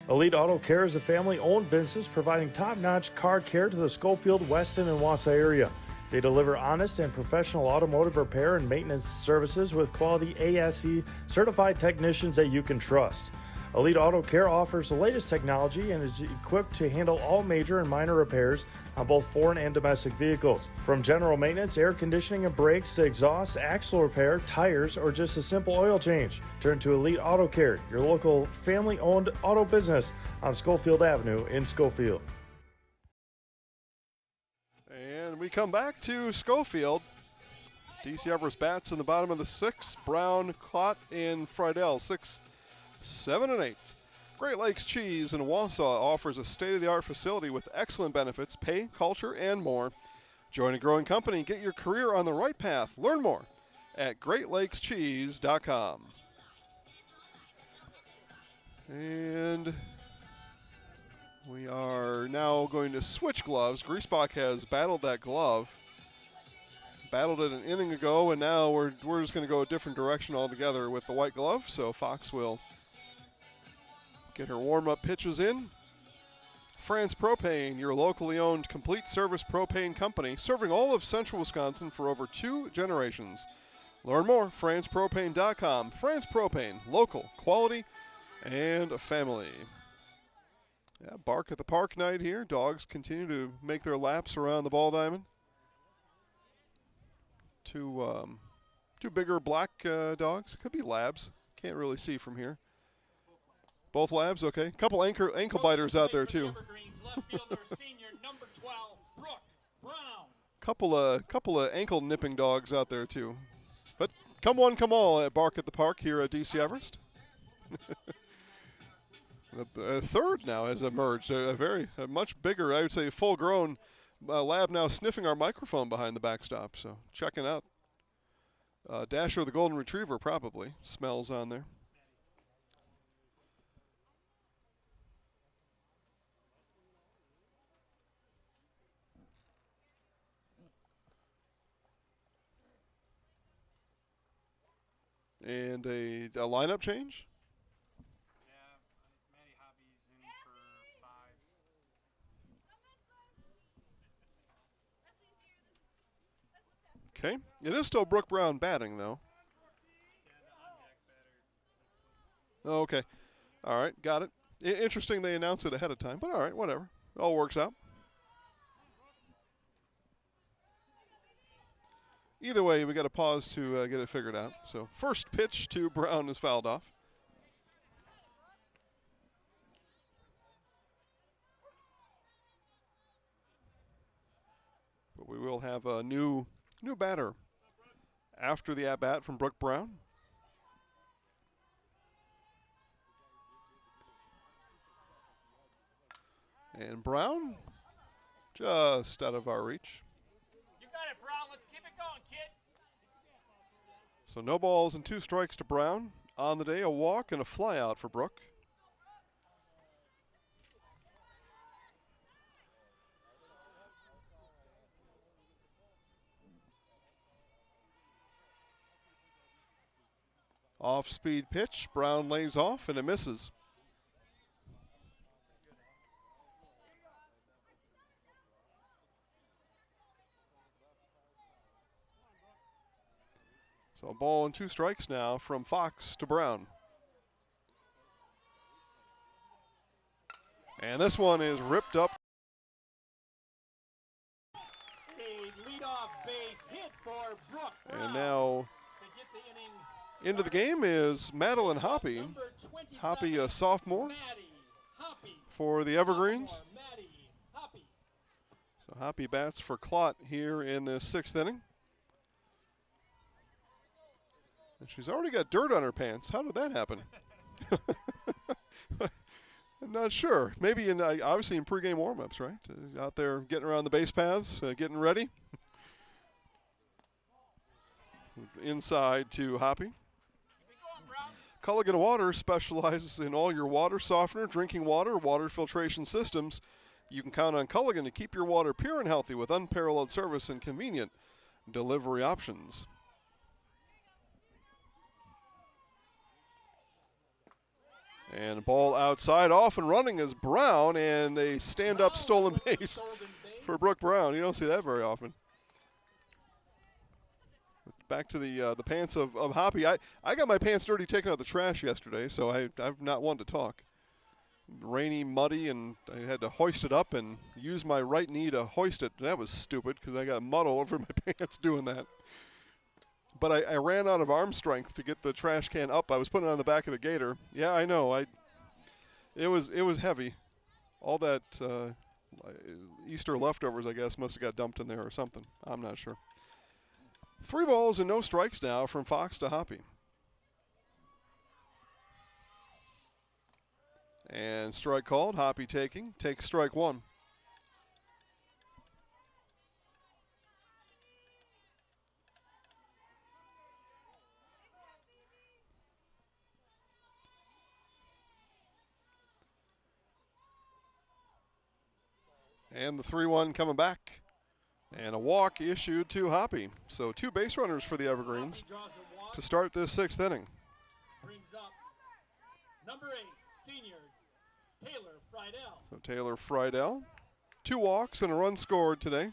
Elite Auto Care is a family-owned business providing top-notch car care to the Schofield, Weston, and Wausau area. They deliver honest and professional automotive repair and maintenance services with quality ASE certified technicians that you can trust. Elite Auto Care offers the latest technology and is equipped to handle all major and minor repairs on both foreign and domestic vehicles. From general maintenance, air conditioning and brakes to exhaust, axle repair, tires, or just a simple oil change. Turn to Elite Auto Care, your local family-owned auto business on Schofield Avenue in Schofield. And we come back to Schofield. DC Everest bats in the bottom of the 6th. Brown, Klott, and Friedel, 6, 7, and 8. Great Lakes Cheese in Wausau offers a state-of-the-art facility with excellent benefits, pay, culture, and more. Join a growing company. Get your career on the right path. Learn more at GreatLakesCheese.com. And we are now going to switch gloves. Griesbach has battled that glove. Battled it an inning ago, and now we're just going to go a different direction altogether with the white glove. So Fox will get her warm-up pitches in. France Propane, your locally owned complete service propane company, serving all of central Wisconsin for over 2 generations. Learn more, franspropane.com. France Propane, local, quality, and a family. Yeah, bark at the park night here. Dogs continue to make their laps around the ball diamond. Two bigger black dogs. Could be labs. Can't really see from here. Both labs, okay. Couple ankle biters out there too. Couple of ankle nipping dogs out there too. But come one, come all at Bark at the Park here at DC Everest. The third now has emerged. A much bigger, I would say, full-grown lab now sniffing our microphone behind the backstop. So checking out. Dasher the Golden Retriever probably smells on there. And a lineup change. Okay. It is still Brooke Brown batting, though. Oh, okay. All right. Got it. Interesting they announced it ahead of time, but all right, whatever. It all works out. Either way, we got to pause to get it figured out. So first pitch to Brown is fouled off. But we will have a new batter after the at-bat from Brooke Brown. And Brown just out of our reach. You got it, Brown. Let's keep it going, kid. So no balls and 2 strikes to Brown. On the day, a walk and a fly out for Brooke. Off-speed pitch. Brown lays off, and it misses. So a ball and 2 strikes now from Fox to Brown. And this one is ripped up. A leadoff base hit for Brooke Brown. And now into the game is Madeline Hoppy. Hoppy, a sophomore for the Evergreens. So Hoppy bats for Clot here in the 6th inning. And she's already got dirt on her pants. How did that happen? I'm not sure. Maybe obviously in pregame warmups, right? Out there getting around the base paths, getting ready. Inside to Hoppy. Culligan Water specializes in all your water softener, drinking water, water filtration systems. You can count on Culligan to keep your water pure and healthy with unparalleled service and convenient delivery options. And ball outside, off and running is Brown, and a stand-up stolen base for Brooke Brown. You don't see that very often. Back to the pants of Hoppy. I got my pants dirty taking out the trash yesterday, so I've not one to talk. Rainy, muddy, and I had to hoist it up and use my right knee to hoist it. That was stupid because I got mud all over my pants doing that. But I ran out of arm strength to get the trash can up. I was putting it on the back of the gator. Yeah, I know. It was heavy. All that Easter leftovers, I guess, must have got dumped in there or something. I'm not sure. 3 balls and no strikes now from Fox to Hoppy. And strike called. Hoppy takes strike 1. And the 3-1 coming back. And a walk issued to Hoppy. So 2 base runners for the Evergreens to start this 6th inning. Brings up number 8, senior Taylor Friedel. So Taylor Friedel, 2 walks and a run scored today.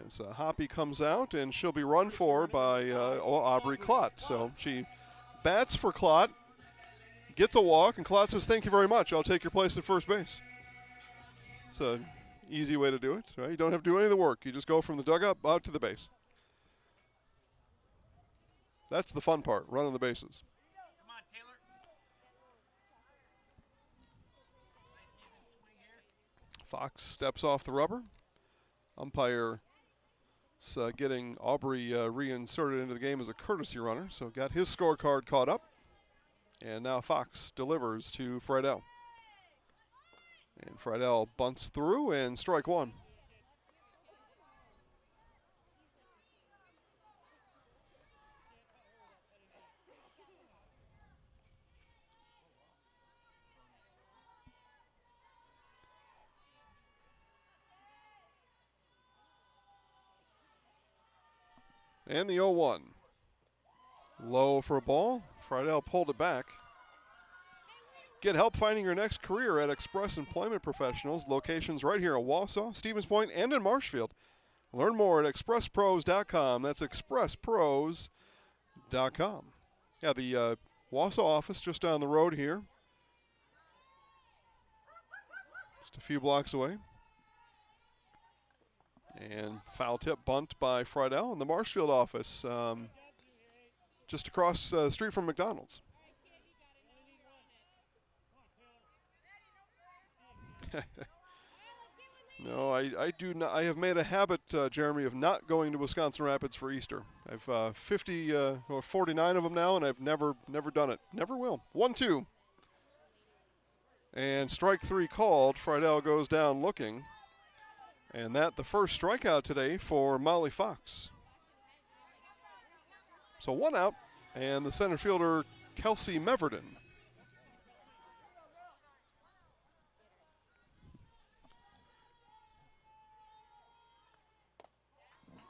As Hoppy comes out, and she'll be run for by Aubrey Klott. So she bats for Klott, gets a walk, and Klott says, "Thank you very much. I'll take your place at first base." It's an easy way to do it, right? You don't have to do any of the work. You just go from the dugout out to the base. That's the fun part, running the bases. Come on, Taylor. Fox steps off the rubber. Umpire getting Aubrey reinserted into the game as a courtesy runner, so got his scorecard caught up. And now Fox delivers to Friedel. And Friedel bunts through, and strike one. And the 0-1. Low for a ball. Friedel pulled it back. Get help finding your next career at Express Employment Professionals. Locations right here in Wausau, Stevens Point, and in Marshfield. Learn more at expresspros.com. That's expresspros.com. Yeah, the Wausau office just down the road here. Just a few blocks away. And foul tip bunt by Friedel in the Marshfield office, just across the street from McDonald's. No, I do not. I have made a habit, Jeremy, of not going to Wisconsin Rapids for Easter. I've 50 or 49 of them now, and I've never done it. Never will. 1-2. And strike three called. Friedel goes down looking. And that the first strikeout today for Molly Fox. So one out, and the center fielder, Kelsey Meverden.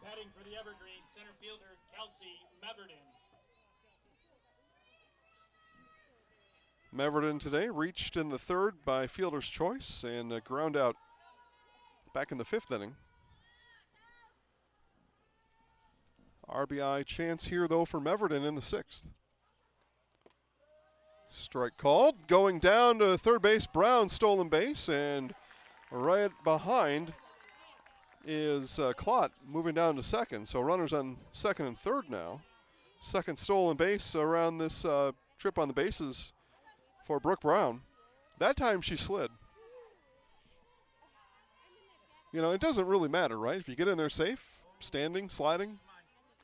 Batting for the Evergreen, center fielder Kelsey Meverden. Meverden today reached in the third by fielder's choice and a ground out back in the fifth inning. RBI chance here, though, for Meverden in the sixth. Strike called. Going down to third base, Brown, stolen base, and right behind is Klott moving down to second. So runners on second and third now. Second stolen base around this trip on the bases for Brooke Brown. That time she slid. You know, it doesn't really matter, right? If you get in there safe, standing, sliding,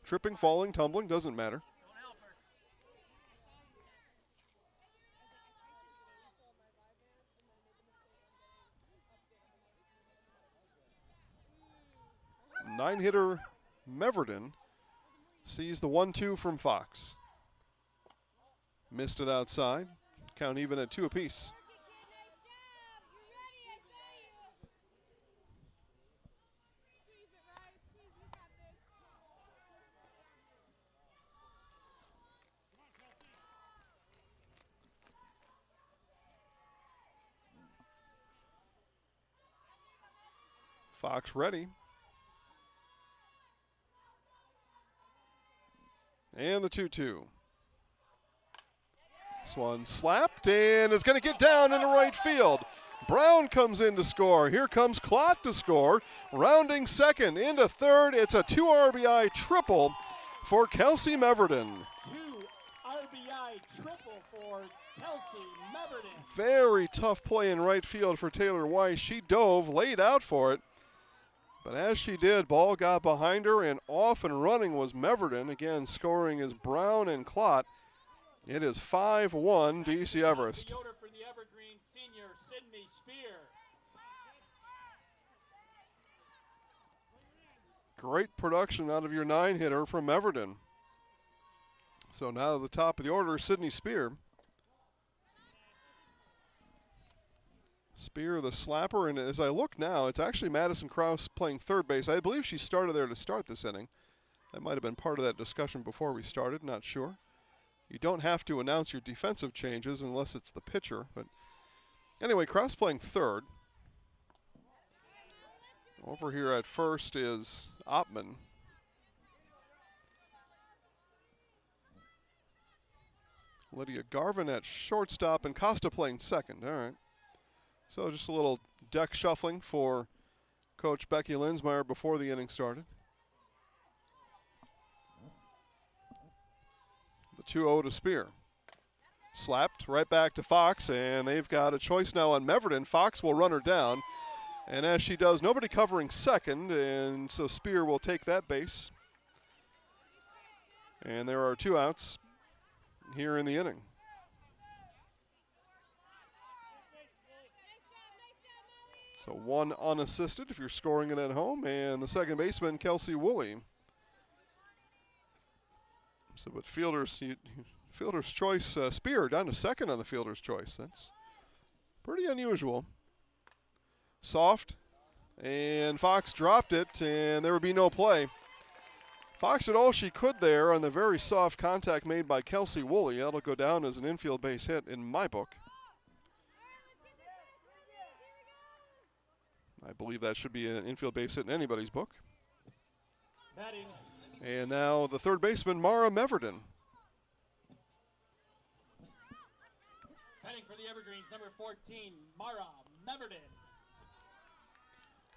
tripping, falling, tumbling, doesn't matter. Nine-hitter Meverden sees the 1-2 from Fox. Missed it outside. Count even at 2 apiece. Fox ready. And the 2-2. This one slapped and is going to get down into right field. Brown comes in to score. Here comes Klott to score. Rounding second into third. It's a 2 RBI triple for Kelsey Meverden. 2 RBI triple for Kelsey Meverden. Very tough play in right field for Taylor Weiss. She dove, laid out for it. But as she did, ball got behind her, and off and running was Meverden. Again, scoring is Brown and Klott. It is 5-1 DC Everest. The order for the Evergreen senior, Sydney Spear. Great production out of your 9-hitter from Meverden. So now at the top of the order, Sydney Spear. Spear, the slapper, and as I look now, it's actually Madison Krause playing third base. I believe she started there to start this inning. That might have been part of that discussion before we started, not sure. You don't have to announce your defensive changes unless it's the pitcher. But anyway, Krause playing third. Over here at first is Oppmann. Lydia Garvin at shortstop and Costa playing second. All right. So just a little deck shuffling for Coach Becky Linsmeyer before the inning started. The 2-0 to Spear. Slapped right back to Fox, and they've got a choice now on Meverton. Fox will run her down, and as she does, nobody covering second, and so Spear will take that base. And there are 2 outs here in the inning. So 1 unassisted if you're scoring it at home, and the second baseman, Kelsey Woolley. So, but fielder's choice, Spear down to second on the fielder's choice. That's pretty unusual. Soft, and Fox dropped it, and there would be no play. Fox did all she could there on the very soft contact made by Kelsey Woolley. That'll go down as an infield base hit in my book. I believe that should be an infield base hit in anybody's book. Batting. And now the third baseman, Mara Meverton. Batting for the Evergreens, number 14, Mara Meverton.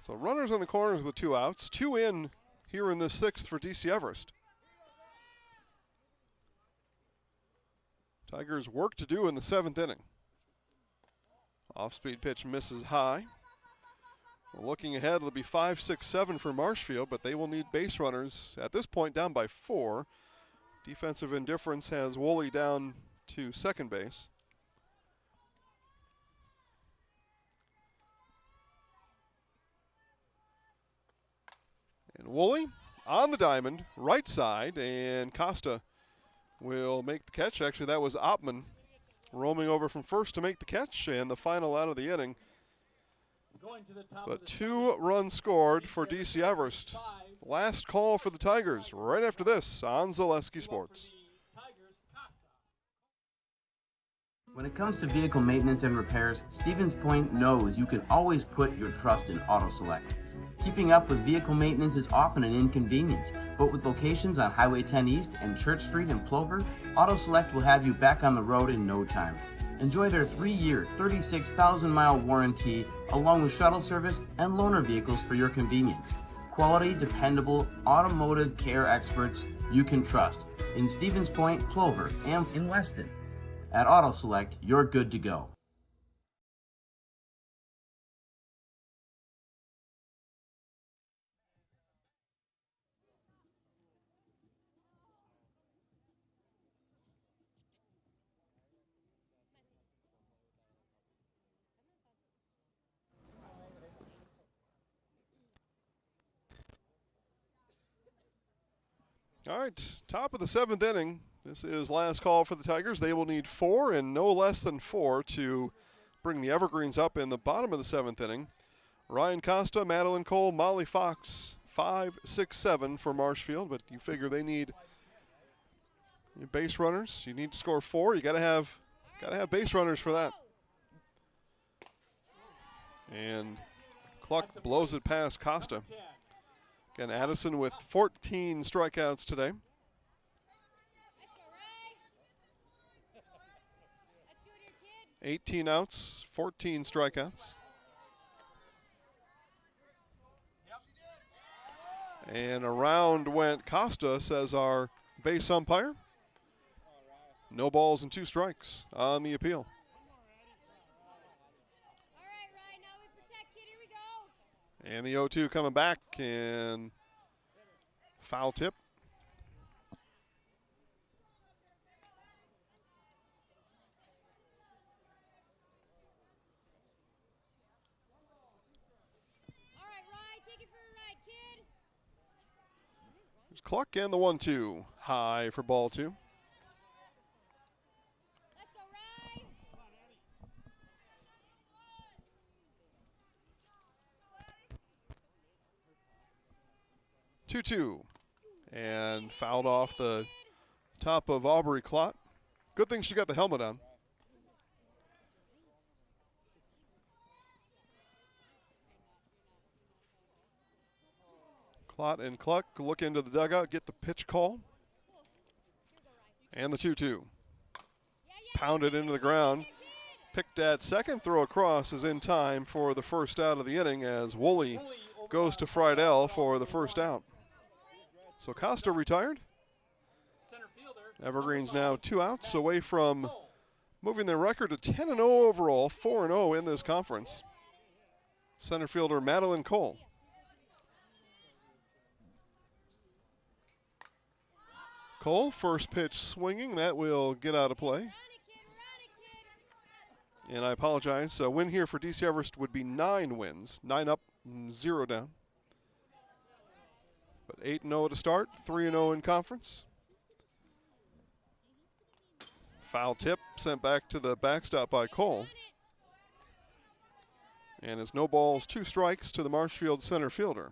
So runners on the corners with 2 outs. 2 in here in the 6th for DC Everest. Tigers work to do in the 7th inning. Off-speed pitch misses high. Well, looking ahead, it'll be 5, 6, 7 for Marshfield, but they will need base runners at this point down by 4. Defensive indifference has Woolley down to second base. And Woolley on the diamond, right side, and Costa will make the catch. Actually, that was Oppmann roaming over from first to make the catch, and the final out of the inning. But 2 runs scored for DC Everest. Last call for the Tigers right after this on Zaleski Sports. When it comes to vehicle maintenance and repairs, Stevens Point knows you can always put your trust in Auto Select. Keeping up with vehicle maintenance is often an inconvenience, but with locations on Highway 10 East and Church Street in Plover, Auto Select will have you back on the road in no time. Enjoy their 3-year, 36,000-mile warranty, along with shuttle service and loaner vehicles for your convenience. Quality, dependable, automotive care experts you can trust in Stevens Point, Plover, and in Weston. At Auto Select, you're good to go. All right, top of the 7th inning. This is last call for the Tigers. They will need 4 and no less than 4 to bring the Evergreens up in the bottom of the 7th inning. Ryan Costa, Madeline Cole, Molly Fox, 5, 6, 7 for Marshfield, but you figure they need base runners. You need to score 4. You gotta have base runners for that. And Cluck blows it past Costa. Again, Addison with 14 strikeouts today. $18 outs, 14 strikeouts. And around went Costa, says our base umpire. No balls and 2 strikes on the appeal. And the 0-2 coming back, and foul tip. There's Cluck and the 1-2. High for ball 2. Two, and fouled off the top of Aubrey Clott. Good thing she got the helmet on. Klott and Cluck look into the dugout, get the pitch call. And the 2-2. Pounded into the ground. Picked at second, throw across is in time for the first out of the inning as Woolley goes to Friedel for the first out. So Costa retired. Evergreen's now 2 outs away from moving their record to 10-0 overall, 4-0 in this conference. Center fielder Madeline Cole. Cole, first pitch swinging, that will get out of play. And I apologize, a win here for DC Everest would be 9 wins, 9 up, 0 down. But 8-0 to start, 3-0 in conference. Foul tip sent back to the backstop by Cole. And it's no balls, 2 strikes to the Marshfield center fielder.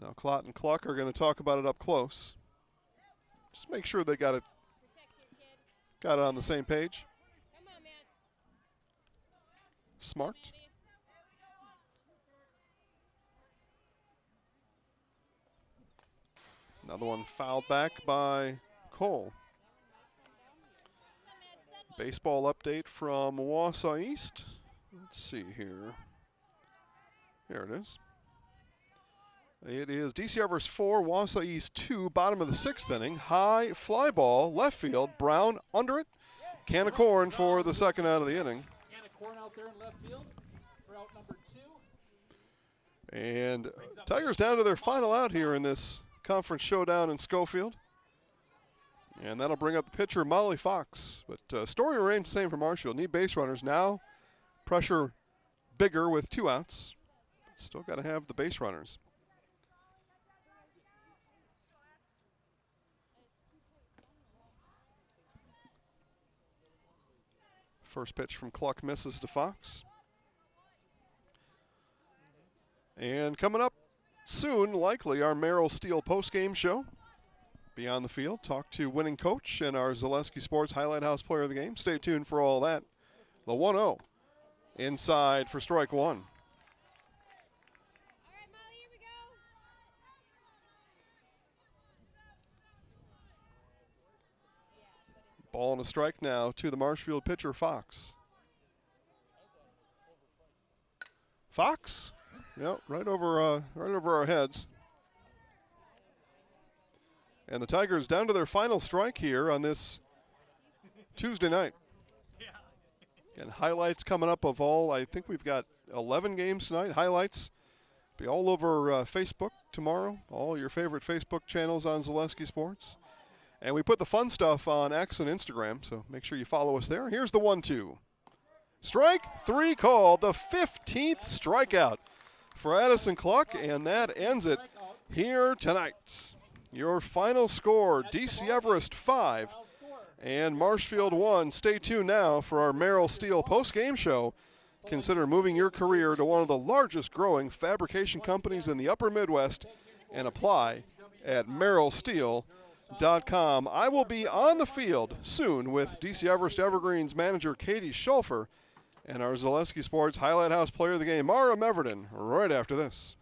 Now Klott and Cluck are going to talk about it up close. Just make sure they got it on the same page. Smart. Another one fouled back by Cole. Baseball update from Wausau East. Let's see here. Here it is. It is DC Everest 4, Wausau East 2, bottom of the 6th inning. High fly ball, left field, Brown under it. Can of corn for the second out of the inning. Can of corn out there in left field for out number 2. And Tigers down to their final out here in this conference showdown in Schofield. And that'll bring up the pitcher, Molly Fox. But story remains the same for Marshfield. Need base runners now. Pressure bigger with 2 outs. But still got to have the base runners. First pitch from Cluck misses to Fox. And coming up soon, likely, our Merrill Steel postgame show. Beyond the Field, talk to winning coach and our Zaleski Sports Highlight House player of the game. Stay tuned for all that. The 1-0 inside for strike 1. Ball and a strike now to the Marshfield pitcher, Fox. Fox, yep, right over our heads. And the Tigers down to their final strike here on this Tuesday night. And highlights coming up of all, I think we've got 11 games tonight. Highlights be all over Facebook tomorrow, all your favorite Facebook channels on Zaleski Sports. And we put the fun stuff on X and Instagram, so make sure you follow us there. Here's the 1-2. Strike 3 called, the 15th strikeout for Addison Cluck, and that ends it here tonight. Your final score, DC Everest 5 and Marshfield 1. Stay tuned now for our Merrill Steel post-game show. Consider moving your career to one of the largest growing fabrication companies in the upper Midwest and apply at merrillsteel.com. I will be on the field soon with DC Everest Evergreens manager Katie Schulfer and our Zaleski Sports Highlight House player of the game, Mara Meverden, right after this.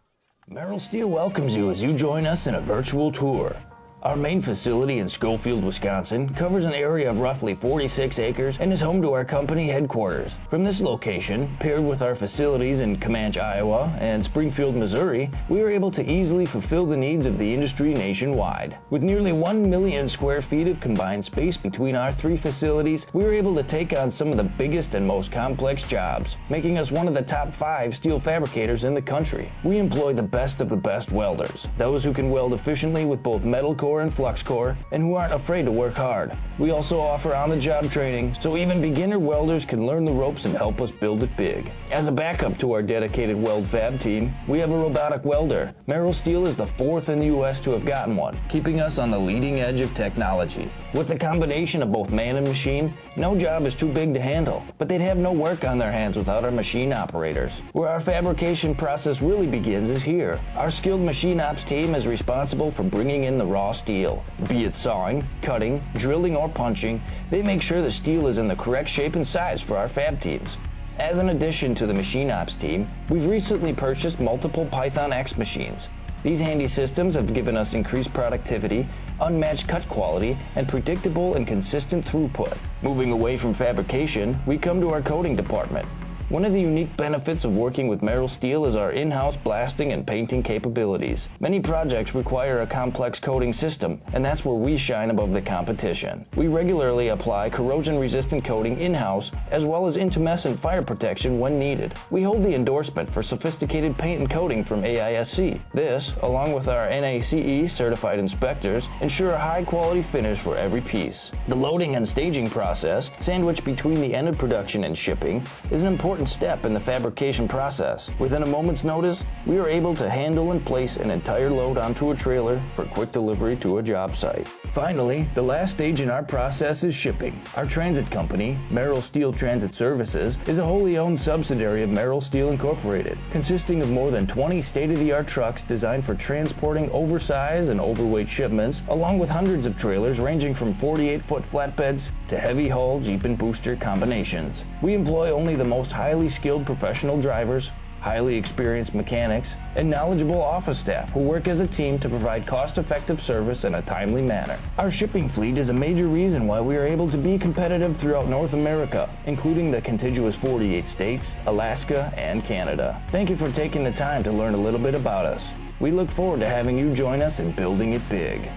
Merrill Steel welcomes you as you join us in a virtual tour. Our main facility in Schofield, Wisconsin covers an area of roughly 46 acres and is home to our company headquarters. From this location, paired with our facilities in Comanche, Iowa and Springfield, Missouri, we are able to easily fulfill the needs of the industry nationwide. With nearly 1 million square feet of combined space between our 3 facilities, we are able to take on some of the biggest and most complex jobs, making us one of the top 5 steel fabricators in the country. We employ the best of the best welders, those who can weld efficiently with both metal core and flux core, and who aren't afraid to work hard. We also offer on-the-job training, so even beginner welders can learn the ropes and help us build it big. As a backup to our dedicated weld fab team, we have a robotic welder. Merrill Steel is the 4th in the U.S. to have gotten one, keeping us on the leading edge of technology. With the combination of both man and machine, no job is too big to handle, but they'd have no work on their hands without our machine operators. Where our fabrication process really begins is here. Our skilled machine ops team is responsible for bringing in the raw steel. Be it sawing, cutting, drilling, or punching, they make sure the steel is in the correct shape and size for our fab teams. As an addition to the machine ops team, we've recently purchased multiple Python X machines. These handy systems have given us increased productivity, unmatched cut quality, and predictable and consistent throughput. Moving away from fabrication, we come to our coating department. One of the unique benefits of working with Merrill Steel is our in-house blasting and painting capabilities. Many projects require a complex coating system, and that's where we shine above the competition. We regularly apply corrosion-resistant coating in-house, as well as intumescent fire protection when needed. We hold the endorsement for sophisticated paint and coating from AISC. This, along with our NACE certified inspectors, ensure a high-quality finish for every piece. The loading and staging process, sandwiched between the end of production and shipping, is an important step in the fabrication process. Within a moment's notice, we are able to handle and place an entire load onto a trailer for quick delivery to a job site. Finally, the last stage in our process is shipping. Our transit company, Merrill Steel Transit Services, is a wholly owned subsidiary of Merrill Steel Incorporated, consisting of more than 20 state-of-the-art trucks designed for transporting oversized and overweight shipments, along with hundreds of trailers ranging from 48-foot flatbeds to heavy-haul Jeep and booster combinations. We employ only the most highly skilled professional drivers, highly experienced mechanics, and knowledgeable office staff who work as a team to provide cost-effective service in a timely manner. Our shipping fleet is a major reason why we are able to be competitive throughout North America, including the contiguous 48 states, Alaska, and Canada. Thank you for taking the time to learn a little bit about us. We look forward to having you join us in building it big.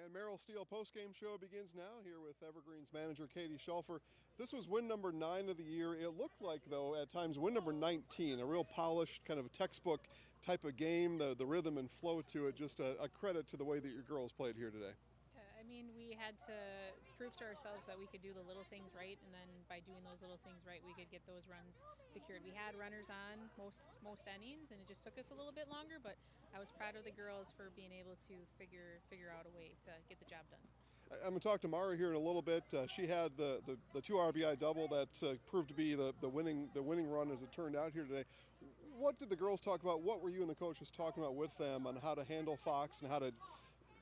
And Merrill Steel postgame show begins now here with Evergreen's manager Katie Schulfer. This was win number 9 of the year. It looked like, though, at times win number 19, a real polished kind of a textbook type of game, the rhythm and flow to it. Just a credit to the way that your girls played here today. I mean, we had to prove to ourselves that we could do the little things right, and then by doing those little things right, we could get those runs secured. We had runners on most innings, and it just took us a little bit longer, but I was proud of the girls for being able to figure out a way to get the job done. I'm going to talk to Mara here in a little bit. She had the 2 RBI double that proved to be the winning run as it turned out here today. What did the girls talk about? What were you and the coaches talking about with them on how to handle Fox and how to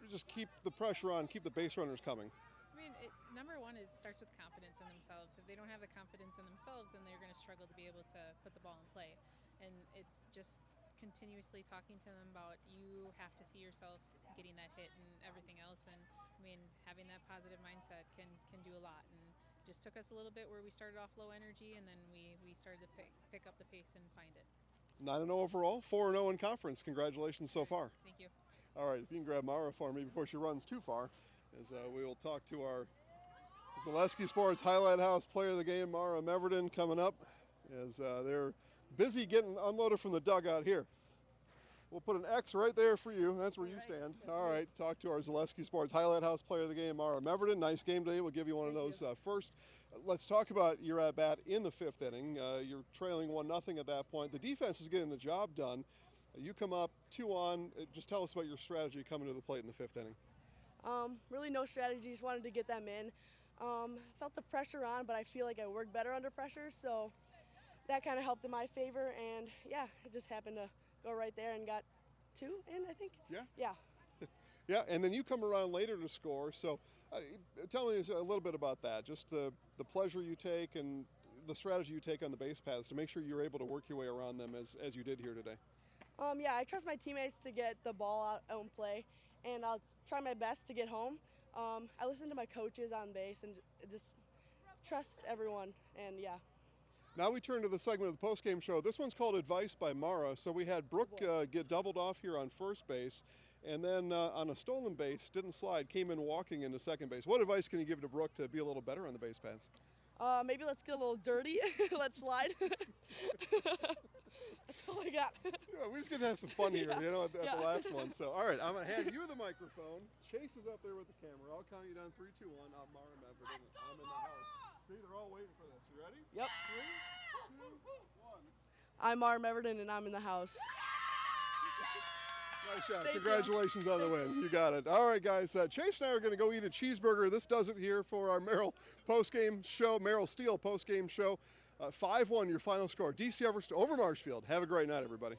just keep the pressure on, keep the base runners coming? I mean, number one, it starts with confidence in themselves. If they don't have the confidence in themselves, then they're going to struggle to be able to put the ball in play. And it's just continuously talking to them about you have to see yourself getting that hit and everything else. And I mean, having that positive mindset can do a lot. And just took us a little bit where we started off low energy, and then we started to pick up the pace and find it. 9-0 overall, 4-0 in conference. Congratulations so far. Thank you. All right, if you can grab Mara for me before she runs too far, as we will talk to our Zaleski Sports Highlight House Player of the Game, Mara Meverden, coming up, as they're busy getting unloaded from the dugout here. We'll put an X right there for you. That's where you stand. All right, talk to our Zaleski Sports Highlight House Player of the Game, Mara Meverden. Nice game today. We'll give you one of those first. Let's talk about your at-bat in the 5th inning. You're trailing 1-0 at that point. The defense is getting the job done. You come up 2 on. Just tell us about your strategy coming to the plate in the 5th inning. Really no strategy. Just wanted to get them in. Felt the pressure on, but I feel like I work better under pressure, so that kind of helped in my favor. And yeah, it just happened to go right there and got 2 in, I think. Yeah? Yeah. Yeah, and then you come around later to score. So tell me a little bit about that, just the pleasure you take and the strategy you take on the base paths to make sure you're able to work your way around them as you did here today. Yeah, I trust my teammates to get the ball out and play, and I'll try my best to get home. I listen to my coaches on base and just trust everyone, and yeah. Now we turn to the segment of the postgame show. This one's called Advice by Mara. So we had Brooke get doubled off here on first base, and then on a stolen base, didn't slide, came in walking into second base. What advice can you give to Brooke to be a little better on the base paths? Maybe let's get a little dirty. Let's slide. That's all I got. Yeah, we're just going to have some fun here, at the last one. So, all right, I'm going to hand you the microphone. Chase is up there with the camera. I'll count you down 3, 2, 1. I'm Mara Meverden. I'm in the house. See, they're all waiting for this. You ready? Yep. 3, 2, 1. I'm Mara Meverden, and I'm in the house. Nice shot. Thank Congratulations on the win. You got it. All right, guys. Chase and I are going to go eat a cheeseburger. This does it here for our Merrill postgame show, Merrill Steel postgame show. 5-1, your final score. DC Everest over Marshfield. Have a great night, everybody.